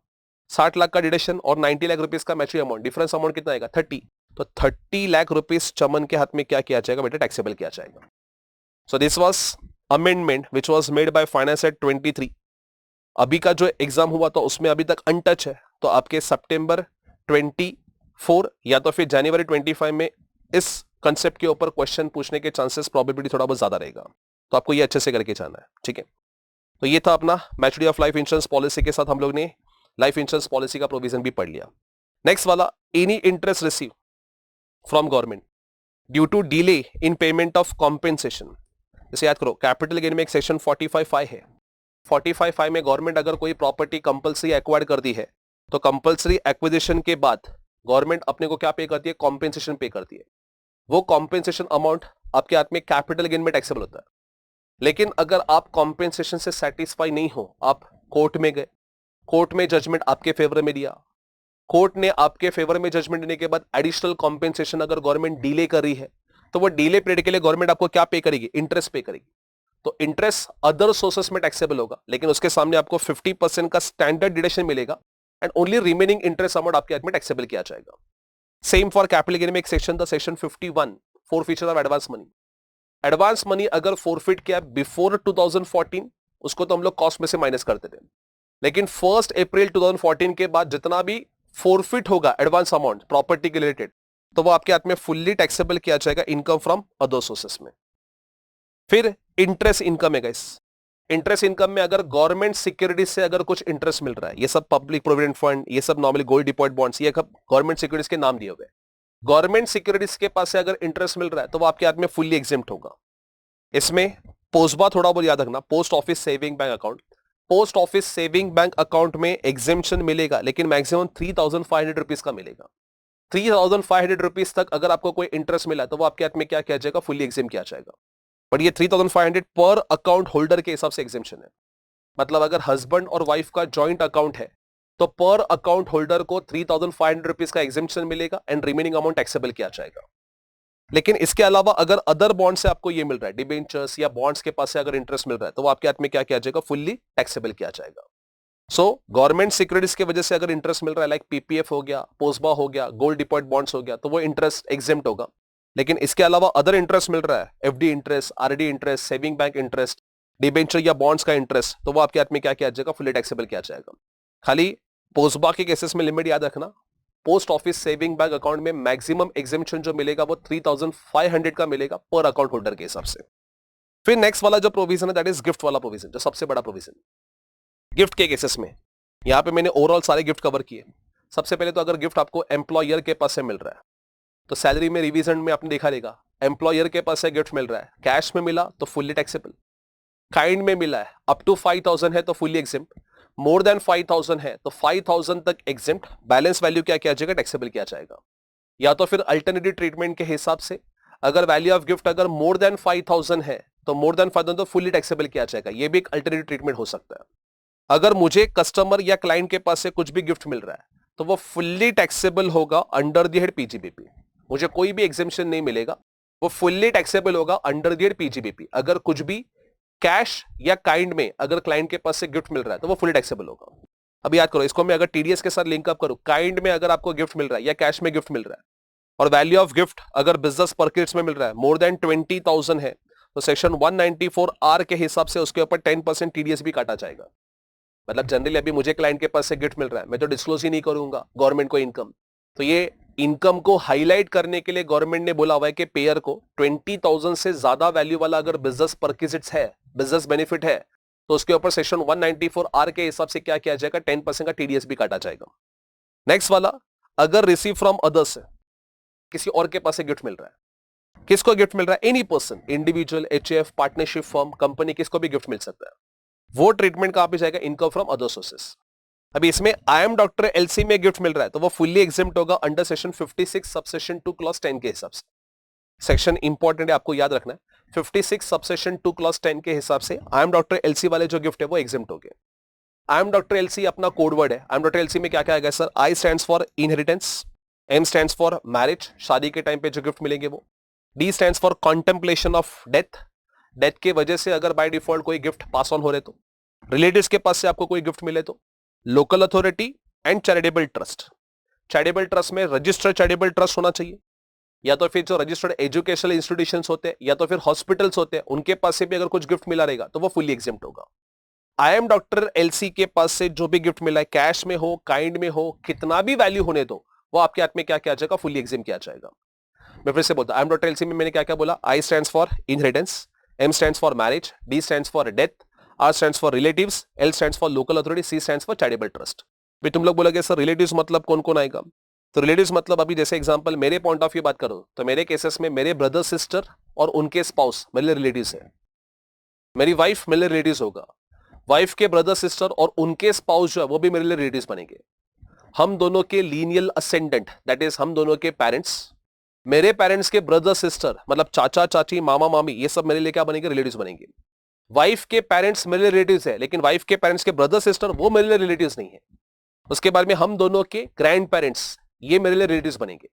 60 लाख का डिडक्शन और 90 लाख रुपीस का मैच्योरिटी अमाउंट, डिफरेंस अमाउंट कितना आएगा, 30। तो 30 लाख रुपीस चमन के हाथ में क्या किया जाएगा बेटा, टैक्सेबल किया जाएगा। So this was amendment which was made by finance act 23। अभी का जो एग्जाम हुआ तो उसमें अभी तक अनटच है, तो आपके सितंबर 24 या तो फिर जनवरी 25 में इस कंसेप्ट के ऊपर क्वेश्चन पूछने के चांसेस प्रोबेबिलिटी थोड़ा बहुत ज्यादा रहेगा, तो आपको ये अच्छे से करके जाना है, ठीक है। तो ये था अपना maturity of life insurance policy के साथ हम लोग ने लाइफ इंश्योरेंस पॉलिसी का प्रोविजन भी पढ़ लिया। नेक्स्ट वाला, any interest receive from government due to delay in payment of compensation. जैसे याद करो, कैपिटल गेन में एक सेक्शन 45(5) है। 45(5) में गवर्नमेंट अगर कोई प्रॉपर्टी कंपलसरी एक्वायर कर दी है तो कंपलसरी एक्विजिशन के बाद गवर्नमेंट अपने को क्या पे करती है, कॉम्पेंसेशन पे करती है। वो कॉम्पेंसेशन अमाउंट आपके हाथ में कैपिटल गेन में टैक्सेबल होता है। लेकिन अगर आप कॉम्पेंसेशन से सेटिस्फाई नहीं हो, आप कोर्ट में गए, कोर्ट में जजमेंट आपके फेवर में दिया, कोर्ट ने आपके फेवर में जजमेंट देने के बाद एडिशनल कॉम्पेंसेशन अगर गवर्नमेंट डिले कर रही है, तो वो डिले पीरियड के लिए गवर्नमेंट आपको क्या पे करेगी? इंटरेस्ट पे करेगी। तो इंटरेस्ट अदर सोर्सेस में टैक्सेबल होगा, लेकिन उसके सामने आपको 50% का स्टैंडर्ड डिडक्शन मिलेगा and only remaining interest amount आपके हाथ में टैक्सेबल किया जाएगा। सेम फॉर कैपिटल गेन में एक सेक्शन था, section 51, forfeiture of advance money. Advance money अगर फोरफिट किया बिफोर 2014, उसको तो हम लोग कॉस्ट में से माइनस करते थे, लेकिन 1 अप्रैल 2014 के बाद जितना भी फोरफिट होगा एडवांस अमाउंट प्रॉपर्टी के रिलेटेड, तो वो आपके हाथ में फुल्ली टैक्सेबल किया जाएगा इनकम फ्रॉम अदर सोर्सेस में। फिर इंटरेस्ट इनकम है गाइस। इंटरेस्ट इनकम में अगर गवर्नमेंट सिक्योरिटीज से अगर कुछ इंटरेस्ट मिल रहा है, ये सब पब्लिक प्रोविडेंट फंड, ये सब नॉर्मली गोल्ड डिपॉजिट बॉन्ड्स, ये गवर्नमेंट सिक्योरिटीज के नाम दिए हुए। गवर्नमेंट सिक्योरिटीज के पास से अगर इंटरेस्ट मिल रहा है तो वो आपके हाथ में फुल्ली एग्जिम्प्ट होगा। इसमें पोस्टबा थोड़ा बहुत याद रखना, post office saving bank account. Post office saving bank account में एग्जेम्पशन मिलेगा, लेकिन मैक्सिमम 3,500 रुपीज का मिलेगा। 3,500 रुपीज तक अगर आपको कोई इंटरेस्ट मिला तो वो आपके हाथ में क्या किया जाएगा? फुल्ली एग्जिम किया जाएगा। बट ये 3,500 पर अकाउंट होल्डर के हिसाब से एग्जेम्पशन है। मतलब अगर हस्बैंड और वाइफ का जॉइंट अकाउंट है तो पर अकाउंट होल्डर को 3,500 रुपीज का एग्जेम्पशन मिलेगा एंड रिमेनिंग अमाउंट टैक्सेबल किया जाएगा। लेकिन इसके अलावा अगर अदर बॉन्ड से आपको ये मिल रहा है, डिबेंचर्स या बॉन्ड्स के पास से अगर इंटरेस्ट मिल रहा है, तो वो आपके हाथ में क्या किया जाएगा? फुल्ली टैक्सेबल किया जाएगा। सो गवर्नमेंट सिक्योरिटीज की वजह से अगर इंटरेस्ट मिल रहा है, लाइक पीपीएफ हो गया, पोस्टबा हो गया, गोल्ड डिपॉजिट बॉन्ड्स हो गया, तो वो इंटरेस्ट एग्जेम्प्ट होगा। लेकिन इसके अलावा अदर इंटरेस्ट मिल रहा है, FD interest, RD interest, saving bank interest, debenture या बॉन्ड्स का इंटरेस्ट, तो वो आपके हाथ में क्या किया जाएगा? फुल्ली टैक्सेबल किया जाएगा। खाली पोस्टबा के केसेस में लिमिट याद रखना, post office saving bank account में मैक्सिमम एग्जेम्पशन जो मिलेगा वो 3,500 का मिलेगा पर अकाउंट होल्डर के हिसाब से। फिर नेक्स्ट वाला जो प्रोविजन है दैट इज गिफ्ट वाला प्रोविजन, जो सबसे बड़ा प्रोविजन। गिफ्ट के केसेस में यहां पे मैंने ओवरऑल सारे गिफ्ट कवर किए। सबसे पहले तो अगर गिफ्ट आपको एम्प्लॉयर के पास से मिल रहा है तो सैलरी में रिवीजन में आपने देखा रहेगा, एम्प्लॉयर के पास से गिफ्ट मिल रहा है, कैश में मिला तो फुल्ली टैक्सेबल, काइंड में मिला है अप टू 5,000 है तो फुल्ली एग्जिम्प्ट, मोर देन 5,000 है तो 5,000 तक एग्जिम्प्ट, बैलेंस वैल्यू क्या किया जाएगा? टैक्सेबल किया जाएगा। या तो फिर अल्टरनेटिव ट्रीटमेंट के हिसाब से अगर वैल्यू ऑफ गिफ्ट अगर मोर देन 5,000 है तो मोर देन 5,000 तो फुल्ली टैक्सेबल किया जाएगा। ये भी एक अल्टरनेटिव ट्रीटमेंट हो सकता है। अगर मुझे कस्टमर या क्लाइंट के पास से कुछ भी गिफ्ट मिल रहा है तो वो फुल्ली टैक्सेबल होगा अंडर द हेड पीजीबीपी। मुझे कोई भी एग्जेम्पशन नहीं मिलेगा, वो फुल्ली टैक्सेबल होगा अंडर द हेड पीजीबीपी। अगर कुछ भी कैश या काइंड में अगर क्लाइंट के पास से गिफ्ट मिल रहा है तो वो फुल्ली टैक्सेबल होगा। अब याद करो, इसको मैं अगर टीडीएस के साथ लिंक अप करूं, काइंड में अगर आपको गिफ्ट मिल रहा है या कैश में गिफ्ट मिल रहा है और वैल्यू ऑफ गिफ्ट अगर बिजनेस परचेज में मिल रहा है मोर देन 20,000 है तो सेक्शन 194R के हिसाब से उसके ऊपर 10% टीडीएस भी काटा जाएगा। मतलब जनरली अभी मुझे क्लाइंट के पास से गिफ्ट मिल रहा है, मैं तो डिस्क्लोज ही नहीं करूंगा गवर्नमेंट को इनकम, तो ये इनकम को हाईलाइट करने के लिए गवर्नमेंट ने बोला हुआ है कि पेयर को 20,000 से ज्यादा वैल्यू वाला अगर बिजनेस परक्विजिट्स है, बिजनेस बेनिफिट है, तो उसके ऊपर सेक्शन 194R के हिसाब से क्या किया जाएगा? 10% का टीडीएस भी काटा जाएगा। नेक्स्ट वाला, अगर रिसीव फ्रॉम अदर्स, किसी और के पास से गिफ्ट मिल रहा है, किसको गिफ्ट मिल रहा है? Any person, individual, HF, partnership firm, company, किसको भी गिफ्ट मिल सकता है। वो ट्रीटमेंट कहां पे जाएगा? Income from other sources. अभी इसमें आई एम डॉक्टर एलसी में गिफ्ट मिल रहा है तो वो फुल्ली एग्जिम्प्ट होगा अंडर सेक्शन 56 सबसेक्शन 2 क्लॉज 10 के हिसाब से। सेक्शन इंपॉर्टेंट है, आपको याद रखना है, 56 सबसेक्शन 2 क्लॉज 10 के हिसाब से आई एम डॉक्टर एलसी वाले जो गिफ्ट है वो एग्जिम्प्ट हो गए। आई एम डॉक्टर एलसी अपना कोड वर्ड है। आई एम डॉक्टर एलसी में क्या क्या आएगा सर? I stands for inheritance, M stands for marriage, शादी के टाइम पे जो गिफ्ट मिलेंगे वो, D stands for contemplation of death, death के वजह से अगर बाय डिफॉल्ट कोई गिफ्ट पास ऑन हो रहे तो, रिलेटिव्स के पास से आपको कोई गिफ्ट मिले तो, local authority and charitable trust. Charitable trust में रजिस्टर्ड चैरिटेबल ट्रस्ट होना चाहिए, या तो फिर जो रजिस्टर्ड एजुकेशनल इंस्टीट्यूशंस होते हैं या तो फिर हॉस्पिटल्स होते हैं, उनके पास से भी अगर कुछ गिफ्ट मिला रहेगा तो वो फुल्ली एग्जिम्प्ट होगा। आई एम डॉक्टर एलसी के पास से जो भी गिफ्ट मिला है, कैश में हो, काइंड में हो, कितना भी वैल्यू होने दो, वो आपके हाथ में क्या किया जाएगा? फुल्ली एग्जिम्प्ट किया जाएगा। मैं फिर से बोलता हूं, आई एम डॉक्टर एलसी में मैंने क्या क्या बोला? I stands for inheritance, M stands for marriage, D stands for death, R stands for relatives, L stands for local authority, C stands for charitable trust. भी तुम लोग बोलोगे सर रिलेटिव्स मतलब कौन कौन आएगा? तो रिलेटिव्स मतलब अभी जैसे एग्जांपल मेरे पॉइंट ऑफ व्यू बात करो तो मेरे केसेस में मेरे ब्रदर सिस्टर और उनके स्पाउस मेरे लिए रिलेटिव्स है। मेरी वाइफ मेरे लिए रिलेटिव्स होगा, वाइफ के ब्रदर सिस्टर और उनके स्पाउस जो है वो भी मेरे लिए रिलेटिव्स बनेंगे। हम दोनों के लीनियल असेंडेंट, दैट इज हम दोनों के पेरेंट्स, मेरे पेरेंट्स के ब्रदर सिस्टर मतलब चाचा चाची मामा मामी ये सब मेरे लिए क्या बनेंगे, रिलेटिव्स बनेंगे। वाइफ के पेरेंट्स मेरे लिए रिलेटिव्स है, लेकिन वाइफ के पेरेंट्स के ब्रदर सिस्टर वो मेरे लिए रिलेटिव्स नहीं है। उसके बाद में हम दोनों के ग्रैंड पेरेंट्स ये मेरे लिए रिलेटिव्स बनेंगे।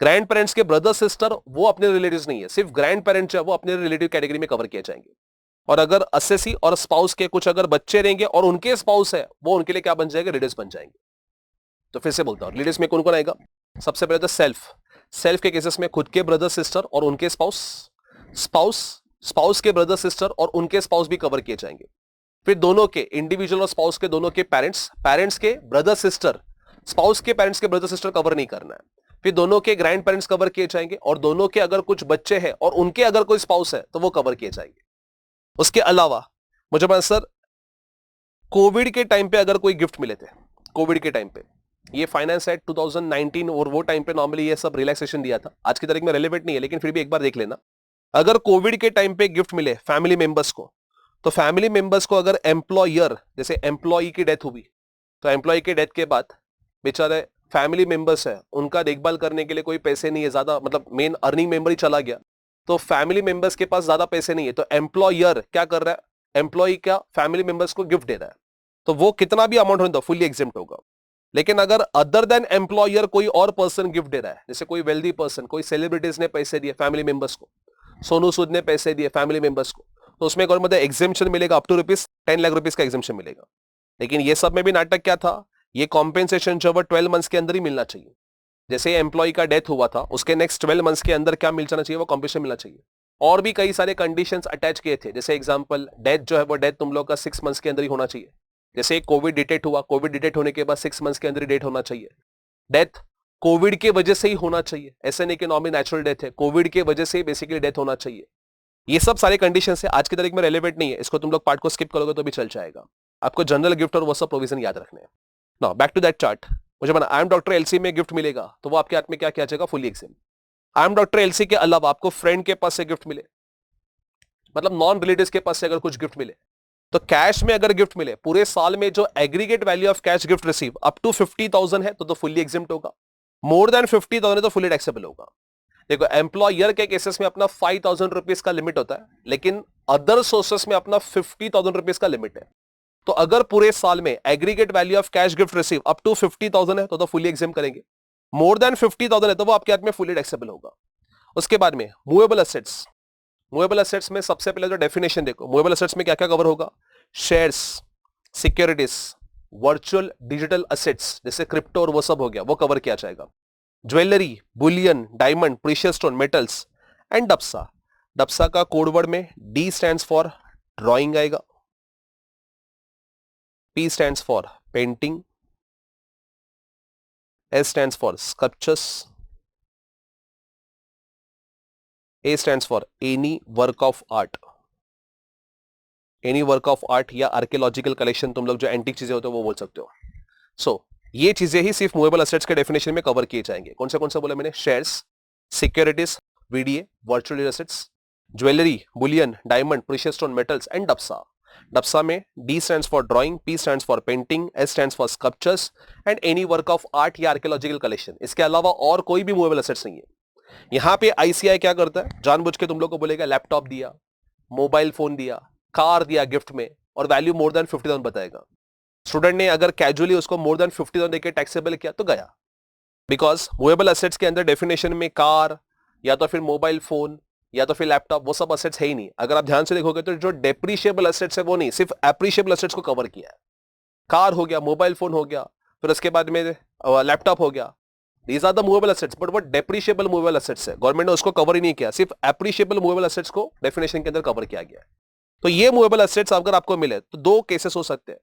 ग्रैंड पेरेंट्स के ब्रदर सिस्टर वो अपने रिलेटिव्स नहीं है, सिर्फ ग्रैंड पेरेंट्स है वो अपने रिलेटिव कैटेगरी में कवर किए जाएंगे। और अगर असेसी और स्पाउस के कुछ अगर बच्चे रहेंगे और उनके स्पाउस है वो उनके लिए क्या बन जाएंगे, रिलेटिव्स बन जाएंगे। तो फिर से बोलता हूं, रिलेटिव्स में कौन कौन आएगा? सबसे पहले तो सेल्फ के केसेस में खुद के ब्रदर सिस्टर और उनके स्पाउस के ब्रदर सिस्टर और उनके स्पाउस भी कवर किए जाएंगे। फिर दोनों के इंडिविजुअल और स्पाउस के दोनों के पेरेंट्स के ब्रदर सिस्टर, स्पाउस के पेरेंट्स के ब्रदर सिस्टर कवर नहीं करना है। फिर दोनों के ग्रैंड पेरेंट्स कवर किए जाएंगे और दोनों के अगर कुछ बच्चे हैं और उनके अगर कोई स्पाउस है तो वो कवर किए जाएंगे। उसके अलावा मुझे पता सर कोविड के टाइम पे अगर कोई गिफ्ट मिले थे, कोविड के टाइम पे ये फाइनेंस एक्ट 2019 और वो टाइम पे नॉर्मली ये सब रिलैक्सेशन दिया था, आज की तारीख में रेलेवेंट नहीं है लेकिन फिर भी एक बार देख लेना। अगर कोविड के टाइम पे गिफ्ट मिले फैमिली मेंबर्स को, तो फैमिली मेंबर्स को अगर एम्प्लॉयर जैसे एम्प्लॉई की डेथ हुई तो एम्प्लॉई के डेथ के बाद बेचारे फैमिली मेंबर्स है उनका देखभाल करने के लिए कोई पैसे नहीं है ज्यादा, मतलब मेन अर्निंग मेंबर ही चला गया तो फैमिली मेंबर्स के पास ज्यादा पैसे नहीं है, तो एम्प्लॉयर क्या कर रहा है, एम्प्लॉई क्या फैमिली मेंबर्स को गिफ्ट दे रहा है, तो वो कितना भी अमाउंट होगा फुली एग्जेम्प्ट होगा। लेकिन अगर अदर देन एम्प्लॉयर कोई और पर्सन गिफ्ट दे रहा है, जैसे कोई वेल्दी पर्सन, कोई सेलिब्रिटीज ने पैसे दिए फैमिली मेंबर्स को, सोनू सूद ने पैसे दिए फैमिली मेंबर्स को, तो उसमें एक और मतलब एग्जेम्पशन मिलेगा, अप टू ₹10 लाख का एग्जेम्पशन मिलेगा। लेकिन ये सब में भी नाटक क्या था, ये कॉम्पेंसेशन जो है 12 मंथ्स के अंदर ही मिलना चाहिए। जैसे एम्प्लॉय का डेथ हुआ था उसके नेक्स्ट 12 मंथ्स के अंदर क्या मिल जाना चाहिए, वो कॉम्पेंसेशन मिलना चाहिए। और भी कई सारे कंडीशंस अटैच किए थे, जैसे एग्जांपल डेथ जो है वो डेथ तुम लोग का 6 मंथ्स के अंदर ही होना चाहिए। जैसे कोविड डिटेक्ट हुआ, कोविड डिटेक्ट होने के बाद 6 मंथ्स के अंदर ही डेथ होना चाहिए। डेथ कोविड के वजह से ही होना चाहिए, ऐसे नहीं कि नॉर्मली नेचुरल डेथ है, कोविड के वजह से ही बेसिकली डेथ होना चाहिए। ये सब सारे कंडीशन है, आज की तारीख में रेलेवेंट नहीं है, इसको तुम लोग पार्ट को स्किप करोगे तो भी चल जाएगा। आपको जनरल गिफ्ट और वो सब प्रोविजन याद रखने हैं। Now back to that chart. मुझे बना आई एम डॉक्टर एलसी में गिफ्ट मिलेगा तो वो आपके हाथ में क्या किया जाएगा, fully exempt. I am doctor L C के अलावा आपको फ्रेंड के पास से गिफ्ट मिले, मतलब नॉन रिलेटिव्स के पास से अगर कुछ गिफ्ट मिले, तो कैश में अगर गिफ्ट मिले पूरे साल में जो aggregate value of cash gift receive up to 50,000 है तो फुली एग्जाम्प्ट होगा। मोर देन 50,000 है तो फुली टैक्सेबल होगा। देखो एम्प्लॉयर के केसेस में अपना 5,000 रुपीज का लिमिट होता है, लेकिन अदर सोर्सेस में अपना 50,000 रुपीज का लिमिट है। तो अगर पूरे साल में aggregate value of cash gift receive up to 50,000 है तो फुली एग्जाम करेंगे। मोर देन 50,000 है तो वो आपके हाथ में फुली टैक्सेबल होगा। उसके बाद में मूवेबल एसेट्स, मूवेबल एसेट्स में सबसे पहले जो डेफिनेशन देखो, मूवेबल एसेट्स में क्या क्या कवर होगा, shares, securities, virtual digital assets जैसे क्रिप्टो और वो सब हो गया, वो कवर किया जाएगा। Jewellery, bullion, diamond, precious stone, metals and डब्सा। डब्सा का कोड वर्ड में डी स्टैंड्स फॉर ड्राइंग आएगा, P stands for painting, S stands for sculptures, A stands for any work of art, any work of art या archaeological collection, तुम लोग जो antique चीजें होते हो वो बोल सकते हो। सो ये चीजें ही सिर्फ मूवेबल एसेट्स के डेफिनेशन में कवर किए जाएंगे। कौन से बोला मैंने, shares, securities, VDA, virtual assets, jewellery, bullion, diamond, precious stone, metals and डब्सा। डब्सा में D stands for drawing, P stands for painting, S stands for sculptures and any work of art या archaeological collection। इसके अलावा और कोई भी movable assets नहीं है। यहां पे ICI क्या करता है, जानबूझ के तुम लोग को बोलेगा लैपटॉप दिया, मोबाइल फोन दिया, कार दिया गिफ्ट में और वैल्यू मोर देन 50,000 बताएगा। स्टूडेंट ने अगर कैजुअली उसको मोर देन 50,000 देके टैक्सेबल किया तो गया, बिकॉज मूवेबल एसेट्स के अंदर डेफिनेशन में कार या तो फिर मोबाइल फोन या तो फिर लैपटॉप वो सब एसेट्स है ही नहीं। अगर आप ध्यान से देखोगे तो जो डेप्रिशिएबल एसेट्स है वो नहीं, सिर्फ एप्रिशिएबल एसेट्स को कवर किया है। कार हो गया, मोबाइल फोन हो गया, फिर उसके बाद में लैपटॉप हो गया, these are the movable assets, but वो डेप्रिशिएबल मूवेबल एसेट्स है, गवर्नमेंट ने उसको कवर ही नहीं किया, सिर्फ एप्रिशिएबल मूवेबल एसेट्स को डेफिनेशन के अंदर कवर किया गया है। तो ये मूवेबल एसेट्स अगर आपको मिले तो दो केसेस हो सकते हैं।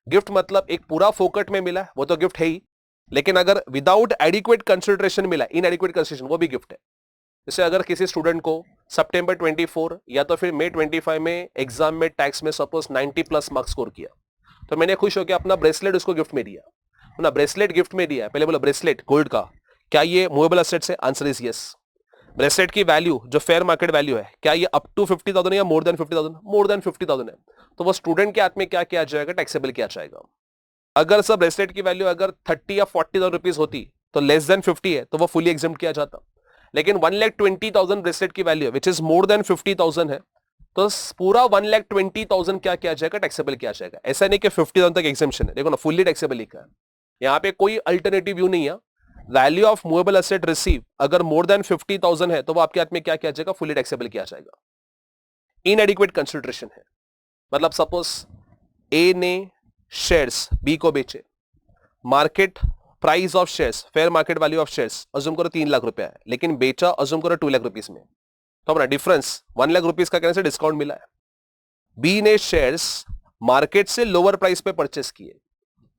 गिफ्ट मतलब एक पूरा फोकट में मिला वो तो गिफ्ट है ही, लेकिन अगर विदाउट एडिक्वेट कंसिडरेशन मिला, इनएडिक्वेट कंसिडरेशन, वो भी गिफ्ट है। जैसे अगर किसी स्टूडेंट को सितंबर 24 या तो फिर मई 25 में एग्जाम में टैक्स में सपोज 90+ मार्क्स स्कोर किया, तो मैंने खुश होकर अपना ब्रेसलेट उसको गिफ्ट में दिया, ना ब्रेसलेट गिफ्ट में दिया। पहले बोला ब्रेसलेट गोल्ड का, क्या ये मूवेबल एसेट्स है? Answer is yes. ब्रेसलेट की वैल्यू जो फेयर मार्केट वैल्यू है, क्या ये अप टू 50,000 है या मोर देन 50,000? मोर देन 50,000 है, तो वो स्टूडेंट के हाथ में क्या किया जाएगा, टैक्सेबल किया जाएगा। अगर सब ब्रेसलेट की वैल्यू अगर 30 या 40,000 रुपीज होती तो लेस देन 50 है तो वो फुली एग्जाम्प्ट किया जाता। लेकिन 1,20,000 ब्रेसलेट की value which is more than 50,000 है, तो पूरा 1,20,000 क्या किया जाएगा, टैक्सेबल किया जाएगा। ऐसा नहीं कि 50,000 तक एग्जेम्पशन है, देखो ना फुल्ली टैक्सेबल लिखा है, यहाँ पे कोई अल्टरनेटिव व्यू नहीं है। Value of movable asset receive अगर मोर देन 50,000 है तो वो आपके हाथ में क्या किया जाएगा, फुल्ली टैक्सेबल किया जाएगा। इनएडिक्वेट कंसिडरेशन है, मतलब सपोज ए ने शेयर्स बी को बेचे, market price of shares, fair market value of shares assume करो 3 लाख रुपया है, लेकिन बेचा अज्यूम करो 2 लाख रुपीस में, तो अपना डिफरेंस 1 लाख रुपीस का कहने से डिस्काउंट मिला है। बी ने शेयर्स मार्केट से लोअर प्राइस पे परचेस किए,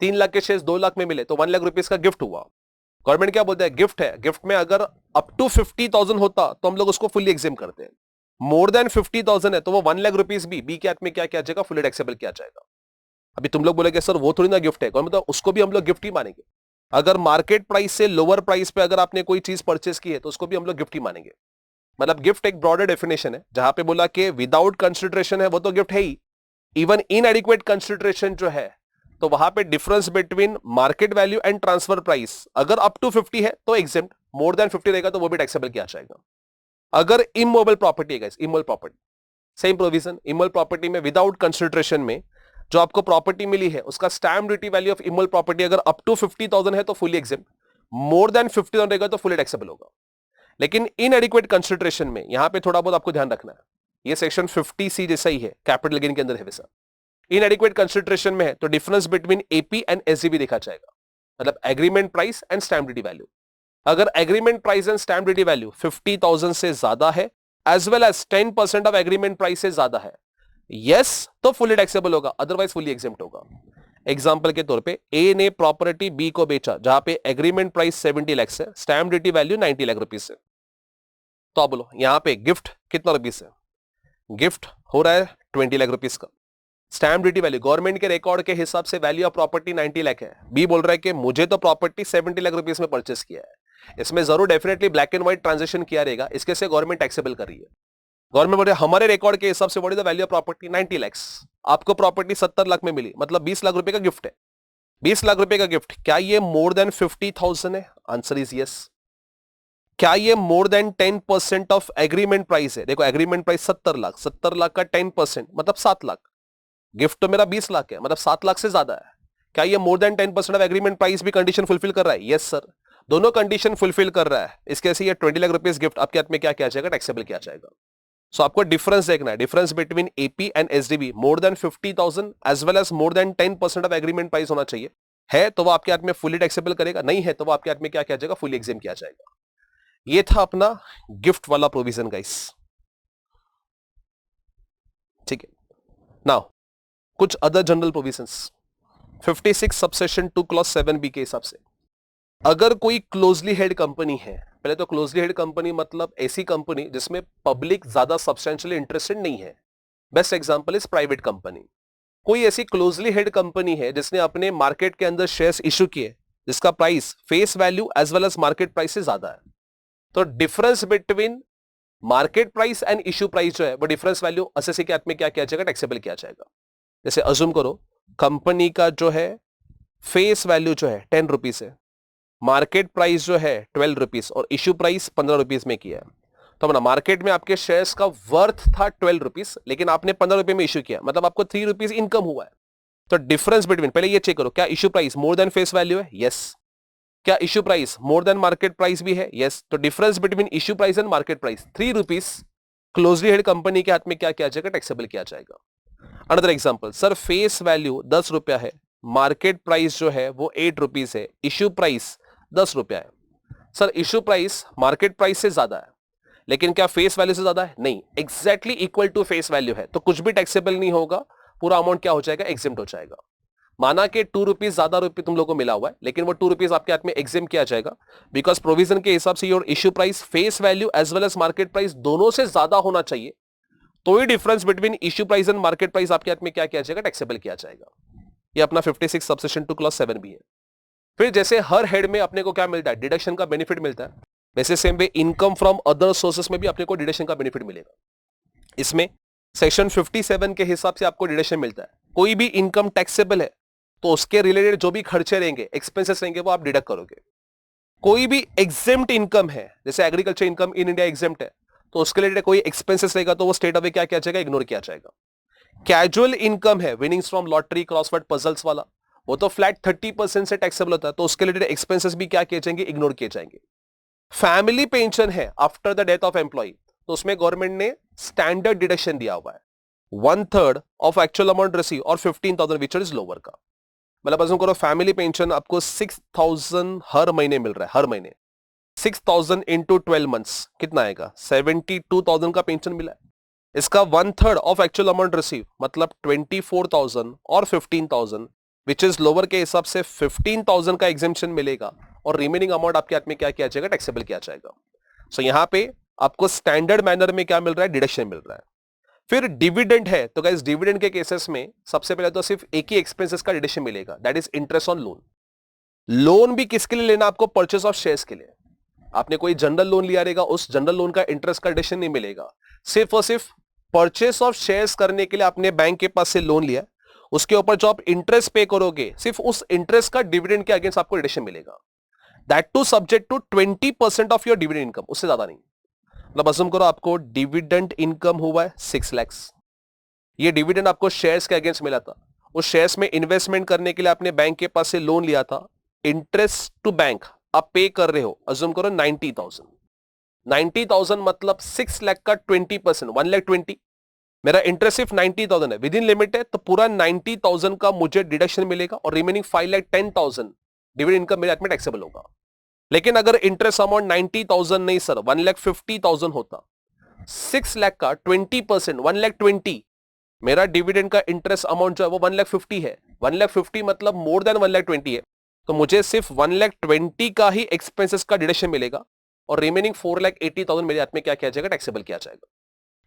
3 लाख के शेयर्स 2 लाख में मिले, तो 1 लाख रुपीस का गिफ्ट हुआ। गवर्नमेंट क्या बोलता है, गिफ्ट है, गिफ्ट में अगर अप टू 50,000 होता तो हम लोग उसको फुल्ली एग्जेम करते हैं, मोर देन 50,000 है तो वो 1 लाख रुपीस भी बी के हाथ में क्या किया जाएगा, फुल्ली टैक्सेबल किया जाएगा। अभी तुम लोग बोलेगे सर वो थोड़ी ना गिफ्ट है, मतलब उसको भी हम लोग गिफ्ट ही मानेंगे। अगर मार्केट प्राइस से लोअर प्राइस पे अगर आपने कोई चीज परचेस की है तो उसको भी हम लोग गिफ्ट ही मानेंगे। मतलब गिफ्ट एक ब्रॉडर डेफिनेशन है, जहां पे बोला कि विदाउट कंसिडरेशन है वो तो गिफ्ट है ही, इवन इनएडिक्वेट कंसिडरेशन जो है तो वहां पे difference between market value and transfer price अगर अप टू 50 है तो एग्जेम्प्ट, मोर देन 50 रहेगा तो वो भी टैक्सेबल किया जाएगा। अगर इमूवेबल प्रॉपर्टी है guys, immovable property same provision, immovable property में विदाउट कंसिडरेशन में जो आपको प्रॉपर्टी मिली है उसका stamp duty value of immovable property अगर अप टू 50,000 है तो फुली एग्जेम्प्ट, मोर देन 50,000 रहेगा तो फुली टैक्सेबल होगा। लेकिन इनएडिक्वेट कंसिडरेशन में यहां पे थोड़ा बहुत आपको ध्यान रखना है, ये सेक्शन 50C जैसा ही है, कैपिटल गेन के अंदर है वैसा। इनएडिक्वेट कंसिडरेशन में है तो difference between AP and SDB देखा जाएगा, मतलब agreement price and stamp duty value. अगर agreement price and stamp duty value 50,000 से ज्यादा है as well as 10% of agreement price से ज्यादा है, यस तो फुली टैक्सेबल होगा, अदरवाइज फुली एग्जेम्प्ट होगा। एग्जांपल के तौर पे ए ने प्रॉपर्टी बी को बेचा जहां पे एग्रीमेंट प्राइस 70 लाख है, stamp duty value 90 lakh rupees है, तो आप बोलो यहां पे गिफ्ट कितना रुपीस है, गिफ्ट हो रहा है 20 लाख रुपीस का। स्टैम्प ड्यूटी वैल्यू गवर्नमेंट के रिकॉर्ड के हिसाब से वैल्यू ऑफ प्रॉपर्टी 90 लाख है, बी बोल रहा है कि मुझे तो प्रॉपर्टी 70 लाख रुपीस में परचेस किया है, इसमें जरूर definitely black and white transaction किया रहेगा, इसके से गवर्नमेंट टैक्सेबल कर रही है। गवर्नमेंट बोल रही है हमारे रिकॉर्ड के हिसाब से what is the value of property 90 lakh, आपको प्रॉपर्टी 70 लाख में मिली, मतलब 20 लाख रुपए का गिफ्ट है। 20 लाख रुपए का गिफ्ट, क्या ये मोर देन 50,000 है, आंसर इज यस। क्या ये मोर देन 10% ऑफ एग्रीमेंट प्राइस है, देखो एग्रीमेंट प्राइस 70 लाख, 70 लाख का 10% मतलब 7 लाख, गिफ्ट तो मेरा 20 लाख है मतलब 7 लाख से ज्यादा है। क्या ये मोर देन 10% ऑफ एग्रीमेंट प्राइस भी कंडीशन फुलफिल कर रहा है, यस सर, दोनों कंडीशन फुलफिल कर रहा है, इसके से ये 20 लाख रुपीस गिफ्ट आपके हाथ में क्या किया जाएगा, टैक्सेबल किया जाएगा। सो आपको डिफरेंस देखना है, difference between AP and SDB more than 50,000 as well as more than 10% of agreement price होना चाहिए, है तो वो आपके हाथ में फुली टैक्सेबल करेगा, नहीं है तो वो आपके हाथ में क्या किया जाएगा, फुली एग्जेम किया जाएगा। ये था अपना गिफ्ट वाला प्रोविजन गाइस, ठीक है। नाउ कुछ other general provisions 56 subsection 2 clause 7B के हिसाब से, अगर कोई क्लोजली हेल्ड कंपनी है, पहले तो क्लोजली हेल्ड कंपनी मतलब ऐसी कंपनी जिसमें पब्लिक ज्यादा सब्सटेंशियली इंटरेस्टेड नहीं है, best example is private company. कोई ऐसी क्लोजली हेल्ड कंपनी है जिसने अपने मार्केट के अंदर शेयर्स इशू किए जिसका price face value as well as market price से ज्यादा है, तो difference between market price and issue price जो है वो डिफरेंस वैल्यू एसएससी के हाथ में क्या किया जाएगा, टैक्सेबल किया जाएगा। जैसे अज्यूम करो कंपनी का जो है फेस वैल्यू जो है 10 रुपीस है, मार्केट प्राइस जो है 12 रुपीस और इशू प्राइस 15 रुपीस में किया है, तो अपना मार्केट में आपके शेयर्स का वर्थ था 12 रुपीस लेकिन आपने 15 रुपए में इशू किया, मतलब आपको 3 रुपीस इनकम हुआ है। तो डिफरेंस बिटवीन, पहले ये चेक करो क्या issue price more than face value है, यस। क्या issue price more than market price भी है, यस। तो difference between issue price and market price 3 rupees closely held company के हाथ में क्या किया जाएगा, टैक्सेबल किया जाएगा। Another example, sir face value 10 रुपया है, मार्केट प्राइस जो है वो 8 रुपीस है, इशू प्राइस 10 रुपया है। Sir issue price market price से ज्यादा है लेकिन क्या फेस वैल्यू से ज्यादा है, नहीं, exactly equal to face value है, तो कुछ भी टैक्सेबल नहीं होगा, पूरा अमाउंट क्या हो जाएगा, एग्जेम्प्ट हो जाएगा। माना कि 2 रुपीस ज्यादा रुपये तुम लोगों को मिला हुआ है लेकिन वो 2 रुपीस आपके हाथ में एग्जेम्प्ट किया जाएगा बिकॉज प्रोविजन के हिसाब से your issue price face value as well as market price दोनों से ज्यादा होना चाहिए, तो ही difference between issue price and market price आपके हाथ में क्या किया जाएगा, टैक्सेबल किया जाएगा। ये अपना 56 सबसेक्शन 2 क्लॉज 7B है। फिर जैसे हर हेड में अपने को क्या मिलता है, डिडक्शन का बेनिफिट मिलता है, वैसे same way income from other sources में भी अपने को डिडक्शन का बेनिफिट मिलेगा। इसमें सेक्शन 57 के हिसाब से आपको डिडक्शन मिलता है, कोई भी इनकम टैक्सेबल है तो उसके रिलेटेड जो भी खर्चे रहेंगे, एक्सपेंसेस रहेंगे, वो आप डिडक्ट करोगे। कोई भी एग्जेम्प्ट इनकम है, जैसे agriculture income in India exempt है, तो उसके लिए कोई एक्सपेंसेस रहेगा तो वो स्टेट अवे क्या किया जाएगा, इग्नोर किया जाएगा। कैजुअल इनकम है, winnings from lottery, crossword puzzles वाला, वो तो फ्लैट 30% से टैक्सेबल होता है, तो उसके रिलेटेड एक्सपेंसेस भी क्या किए जाएंगे, इग्नोर किए जाएंगे। फैमिली पेंशन है after the death of employee, तो उसमें गवर्नमेंट ने स्टैंडर्ड डिडक्शन दिया हुआ है 1/3 ऑफ एक्चुअल अमाउंट रिसीव और 15,000 विच इज लोअर का। मतलब अज्यूम करो फैमिली पेंशन आपको 6,000 हर महीने मिल रहा है, हर महीने 6,000 इंटू 12 मंथ्स कितना आएगा, 72,000 का पेंशन मिला है। इसका 1/3 ऑफ एक्चुअल अमाउंट रिसीव मतलब 24,000 और 15,000 विच इज लोअर के हिसाब से 15,000 का एग्जेम्पशन मिलेगा और रिमेनिंग अमाउंट आपके हाथ में क्या किया जाएगा, टैक्सेबल किया जाएगा। सो यहां पे आपको स्टैंडर्ड मैनर में क्या मिल रहा है, डिडक्शन मिल रहा है। फिर डिविडेंड है, तो गाइस डिविडेंड के केसेस में सबसे पहले तो सिर्फ एक ही एक्सपेंसेस का डिडक्शन मिलेगा, that is interest on loan. Loan भी किसके लिए लेना, आपको परचेस ऑफ शेयर्स के लिए। आपने कोई जनरल लोन लिया रहेगा, उस जनरल लोन का इंटरेस्ट का डिडक्शन नहीं मिलेगा, सिर्फ और सिर्फ परचेस ऑफ शेयर्स करने के लिए आपने बैंक के पास से लोन लिया, उसके ऊपर जो आप इंटरेस्ट पे करोगे सिर्फ उस इंटरेस्ट का डिविडेंड के अगेंस्ट आपको डिडक्शन मिलेगा, that to subject to 20% of your dividend income, उससे ज्यादा नहीं। मतलब असम करो आपको डिविडेंड इनकम हुआ है 6 लाख, ये डिविडेंड आपको शेयर्स के अगेंस्ट मिला था, उस शेयर्स में इन्वेस्टमेंट करने के लिए आपने बैंक के पास से लोन लिया था, इंटरेस्ट टू बैंक आप पे कर रहे हो, अज्यूम करो 90,000 मतलब 6 लाख का 20%, 1,20,000, मेरा इंटरेस्ट सिर्फ 90,000 है, विद इन लिमिट है, तो पूरा 90,000 का मुझे डिडक्शन मिलेगा और रिमेनिंग 5,10,000 डिविडेंड इनकम मेरे हाथ में टैक्सेबल होगा। लेकिन अगर इंटरेस्ट अमाउंट 90,000 नहीं सर 1,50,000 होता, 6 लाख का 20% 1,20,000, मेरा डिविडेंड का इंटरेस्ट अमाउंट जो है वो 1,50,000 है, 1,50,000 मतलब मोर देन 1,20,000 है, तो मुझे सिर्फ 1,20,000 का ही एक्सपेंसेस का डिडक्शन मिलेगा और रिमेनिंग 4,80,000 मेरे हाथ में क्या किया जाएगा, टैक्सेबल किया जाएगा।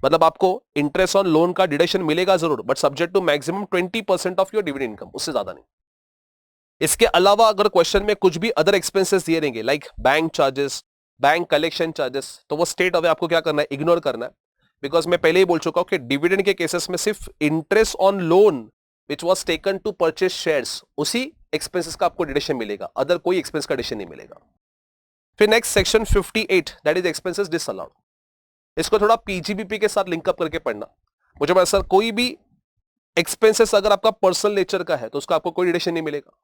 मतलब आपको इंटरेस्ट ऑन लोन का डिडक्शन मिलेगा जरूर, but subject to maximum 20% of your dividend income, उससे ज्यादा नहीं। इसके अलावा अगर क्वेश्चन में कुछ भी अदर एक्सपेंसेस दिए रहेंगे like bank charges, bank collection charges, तो वो स्टेट अवे आपको क्या करना है, इग्नोर करना है। बिकॉज मैं पहले ही बोल चुका हूं कि डिविडेंड के केसेस में सिर्फ interest on loan which was taken to purchase shares, उसी एक्सपेंसेस का आपको डिडक्शन मिलेगा, अदर कोई एक्सपेंस का डिडक्शन नहीं मिलेगा। फिर next section 58 that is expenses disallowed, इसको थोड़ा पीजीबीपी के साथ लिंकअप करके पढ़ना। मुझे पता सर कोई भी एक्सपेंसेस अगर आपका पर्सनल नेचर का है तो उसका आपको कोई डिडक्शन नहीं मिलेगा।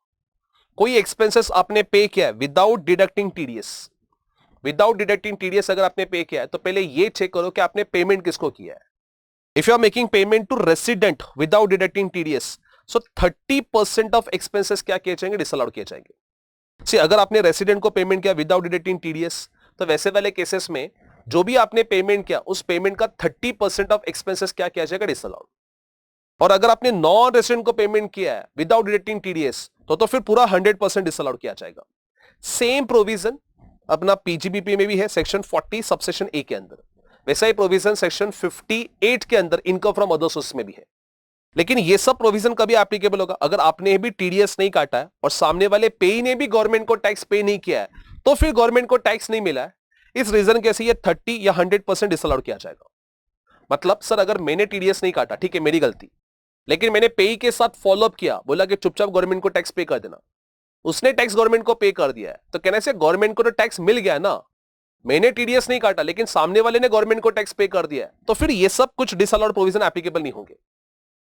कोई एक्सपेंसेस आपने पे किया है without deducting TDS, without deducting TDS अगर आपने पे किया है तो पहले ये चेक करो कि आपने पेमेंट किसको किया है। If you are making payment to resident without deducting TDS, so 30% of expenses क्या किए जाएंगे, डिसअलाउड किए जाएंगे। सी अगर आपने रेसिडेंट को पेमेंट किया विदाउट डिडक्टिंग टीडीएस, तो वैसे वाले केसेस में जो भी आपने पेमेंट किया उस पेमेंट का 30% ऑफ एक्सपेंसेस क्या किया जाएगा, डिसअलाउड। और अगर आपने नॉन रेसिडेंट को पेमेंट किया है विदाउट डिडक्टिंग टीडीएस, तो फिर पूरा 100% डिसअलाउड किया जाएगा। सेम प्रोविजन अपना पीजीबीपी में भी है सेक्शन 40 सबसेक्शन ए के अंदर, वैसा ही प्रोविजन सेक्शन 58 के अंदर इनकम फ्रॉम अदर सोर्स में भी है। लेकिन ये सब प्रोविजन कभी एप्लीकेबल होगा अगर आपने भी टीडीएस नहीं काटा है और सामने वाले पेई ने भी गवर्नमेंट को टैक्स पे नहीं किया है, तो फिर गवर्नमेंट को टैक्स नहीं मिला है, इस रीजन कैसे ये 30 या 100% डिसअलाउड किया जाएगा। मतलब सर अगर मैंने टीडीएस नहीं काटा, ठीक है मेरी गलती, लेकिन मैंने पेई के साथ फॉलोअप किया, बोला कि चुपचाप गवर्नमेंट को टैक्स पे कर देना, उसने टैक्स गवर्नमेंट को पे कर दिया है, तो कहने से गवर्नमेंट को तो टैक्स मिल गया ना, मैंने टीडीएस नहीं काटा लेकिन सामने वाले ने गवर्नमेंट को टैक्स पे कर दिया है, तो फिर ये सब कुछ डिसअलाउड प्रोविजन एप्लीकेबल नहीं होंगे।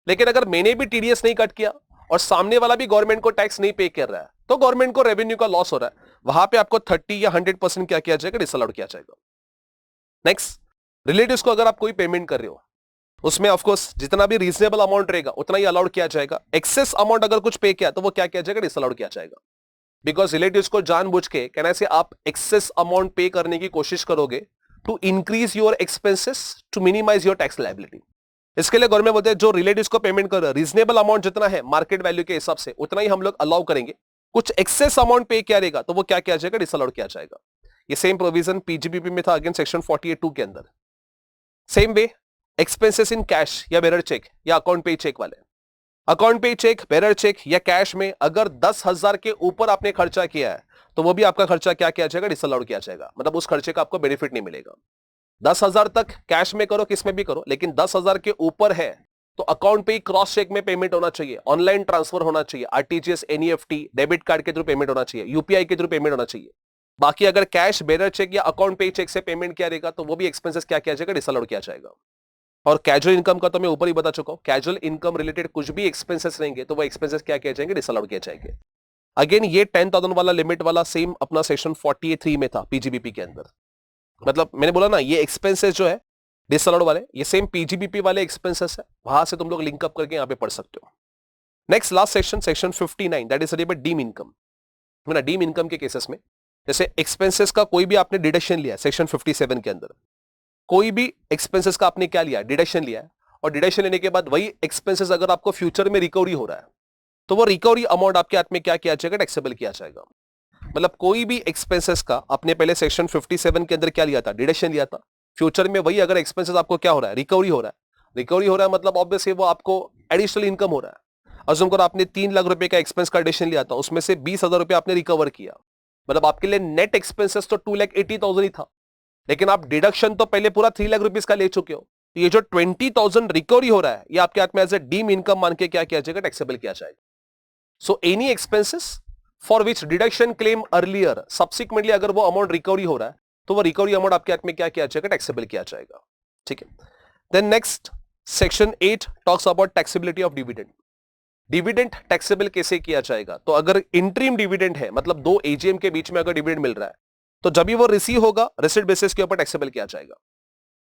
लेकिन अगर मैंने भी टीडीएस नहीं कट किया और सामने वाला भी गवर्नमेंट को टैक्स नहीं पे कर रहा है, तो गवर्नमेंट को रेवेन्यू का लॉस हो रहा है, वहां पे आपको 30 या 100% क्या किया जाएगा, डिसअलाउड किया जाएगा। नेक्स्ट, रिलेटिव्स को अगर आप कोई पेमेंट कर रहे हो उसमें ऑफकोर्स जितना भी रीजनेबल अमाउंट रहेगा उतना ही अलाउड किया जाएगा। एक्सेस अमाउंट अगर कुछ पे किया तो वो क्या किया जाएगा, डिसअलाउड किया जाएगा। बिकॉज रिलेटिव्स को जानबूझ के कहना से आप एक्सेस अमाउंट पे करने की कोशिश करोगे to increase your expenses to minimise your tax liability. इसके लिए गवर्नमेंट बोलते हैं जो रिलेटिव्स को पेमेंट कर रहे हैं रीजनेबल अमाउंट जितना है मार्केट वैल्यू के हिसाब से उतना ही हम लोग अलाउ करेंगे। कुछ एक्सेस अमाउंट पे किया रहेगा तो वो क्या किया जाएगा, डिसअलाउड किया जाएगा। ये सेम प्रोविजन पीजीबीपी में था अगेन सेक्शन 48(2) के अंदर। Same way expenses in cash या बेरर चेक या अकाउंट पे चेक वाले, अकाउंट पे चेक, बेरर चेक या कैश में अगर 10,000 के ऊपर आपने खर्चा किया है तो वो भी आपका खर्चा क्या किया जाएगा, डिसअलाउड किया जाएगा। मतलब उस खर्चे का आपको बेनिफिट नहीं मिलेगा। 10,000 तक कैश में करो, किस में भी करो, लेकिन 10,000 के ऊपर है तो अकाउंट पे ही क्रॉस चेक में पेमेंट होना चाहिए, ऑनलाइन ट्रांसफर होना चाहिए, आरटीजीएस, एनईएफटी, डेबिट कार्ड के थ्रू पेमेंट होना चाहिए, यूपीआई के थ्रू पेमेंट होना चाहिए। बाकी अगर कैश, बेरर चेक या अकाउंट पे चेक से पेमेंट किया रहेगा तो वो भी एक्सपेंसेस क्या किया जाएगा, डिसअलाउड किया जाएगा। और कैजुअल इनकम का तो मैं ऊपर ही बता चुका हूं, कैजुअल इनकम रिलेटेड कुछ भी एक्सपेंसेस रहेंगे तो वो एक्सपेंसेस क्या किया जाएंगे, डिसअलाउड किया जाएंगे। अगेन ये 10,000 वाला लिमिट वाला सेम अपना सेक्शन 48(3) में था पीजीबीपी के अंदर। मतलब मैंने बोला ना, ये एक्सपेंसेस जो है डिसअलाउड वाले, ये सेम पीजीबीपी वाले एक्सपेंसेस है, वहां से तुम लोग लिंकअप करके यहां पे पढ़ सकते हो। Next last section, section 59, that is about deem income. ना डीम इनकम के केसेस में जैसे एक्सपेंसेस का कोई भी आपने डिडक्शन लिया सेक्शन 57 के अंदर, कोई भी एक्सपेंसेस का आपने क्या लिया, डिडक्शन लिया है, और डिडक्शन लेने के बाद वही एक्सपेंसेस अगर आपको फ्यूचर में रिकवरी हो रहा है तो वो रिकवरी अमाउंट आपके हाथ में क्या किया जाएगा, टैक्सेबल किया जाएगा। मतलब कोई भी एक्सपेंसेस का आपने पहले सेक्शन 57 के अंदर क्या लिया था, डिडक्शन लिया था, फ्यूचर में वही अगर एक्सपेंसेस आपको क्या हो रहा है, रिकवरी हो रहा है, रिकवरी हो रहा है मतलब ऑब्वियसली वो आपको एडिशनल इनकम हो रहा है। अज्यूम करो आपने 3 लाख रुपए का एक्सपेंस का डिडक्शन लिया था, उसमें से 20,000 रुपए आपने रिकवर किया, मतलब आपके लिए नेट एक्सपेंसेस तो 2,80,000 ही था, लेकिन आप डिडक्शन तो पहले पूरा 3 लाख रुपीस का ले चुके हो, तो ये जो 20,000 रिकवरी हो रहा है ये आपके हाथ में एज ए डीम इनकम मान के क्या किया जाएगा, टैक्सेबल किया जाएगा। So any expenses for which deduction claim earlier, subsequently अगर वो अमाउंट रिकवरी हो रहा है तो वो रिकवरी अमाउंट आपके हाथ में क्या किया जाएगा, टैक्सेबल किया जाएगा। ठीक है, then next section 8 talks about taxability of dividend. Dividend taxable कैसे किया जाएगा, तो अगर इंटरिम डिविडेंड है, मतलब 2 एजीएम के बीच में अगर डिविडेंड मिल रहा है तो जब भी वो रिसीव होगा रिसिट बेसिस के ऊपर टैक्सेबल किया जाएगा।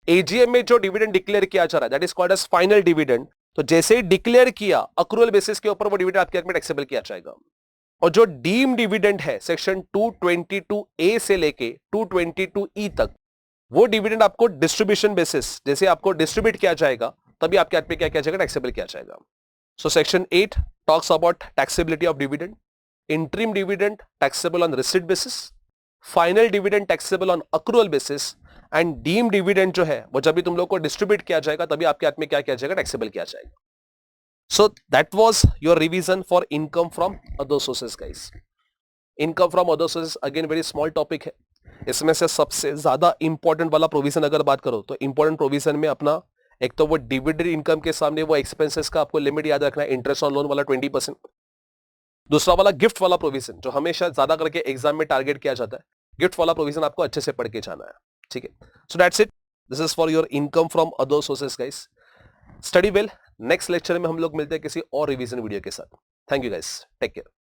एजीएम में जो डिविडेंड डिक्लेयर किया जा रहा है that is called as final dividend, तो जैसे ही डिक्लेयर किया अक्रूअल बेसिस के ऊपर वो डिविडेंड आपके हाथ में टैक्सेबल किया जाएगा। और जो डीम डिविडेंड है सेक्शन 222A से लेके 222E तक, वो डिविडेंड आपको डिस्ट्रीब्यूशन बेसिस, जैसे आपको डिस्ट्रीब्यूट किया जाएगा तभी आपके हाथ में क्या किया जाएगा, टैक्सेबल किया जाएगा। So section 8 talks about taxability of dividend, interim dividend taxable on receipt basis, final dividend taxable on accrual basis, and deem dividend जो है वो जब भी तुम लोग को डिस्ट्रीब्यूट किया जाएगा तभी आपके हाथ में क्या किया जाएगा, टैक्सेबल किया जाएगा। So that was your revision for income from other sources guys. Income from other sources again very small topic है, इसमें से सबसे ज्यादा इंपॉर्टेंट वाला प्रोविजन अगर बात करो तो इंपॉर्टेंट प्रोविजन में अपना एक तो वो डिविडेंड इनकम के सामने वो एक्सपेंसेस का आपको लिमिट याद रखना है, इंटरेस्ट ऑन लोन वाला 20%। दूसरा वाला गिफ्ट वाला प्रोविजन जो हमेशा ज्यादा करके एग्जाम में टारगेट किया जाता है, गिफ्ट वाला प्रोविजन आपको अच्छे से पढ़ के जाना है। ठीक है, so that's it, this is for your income from other sources guys. Study well, next lecture में हम लोग मिलते हैं किसी और रिवीजन वीडियो के साथ। Thank you guys, take care.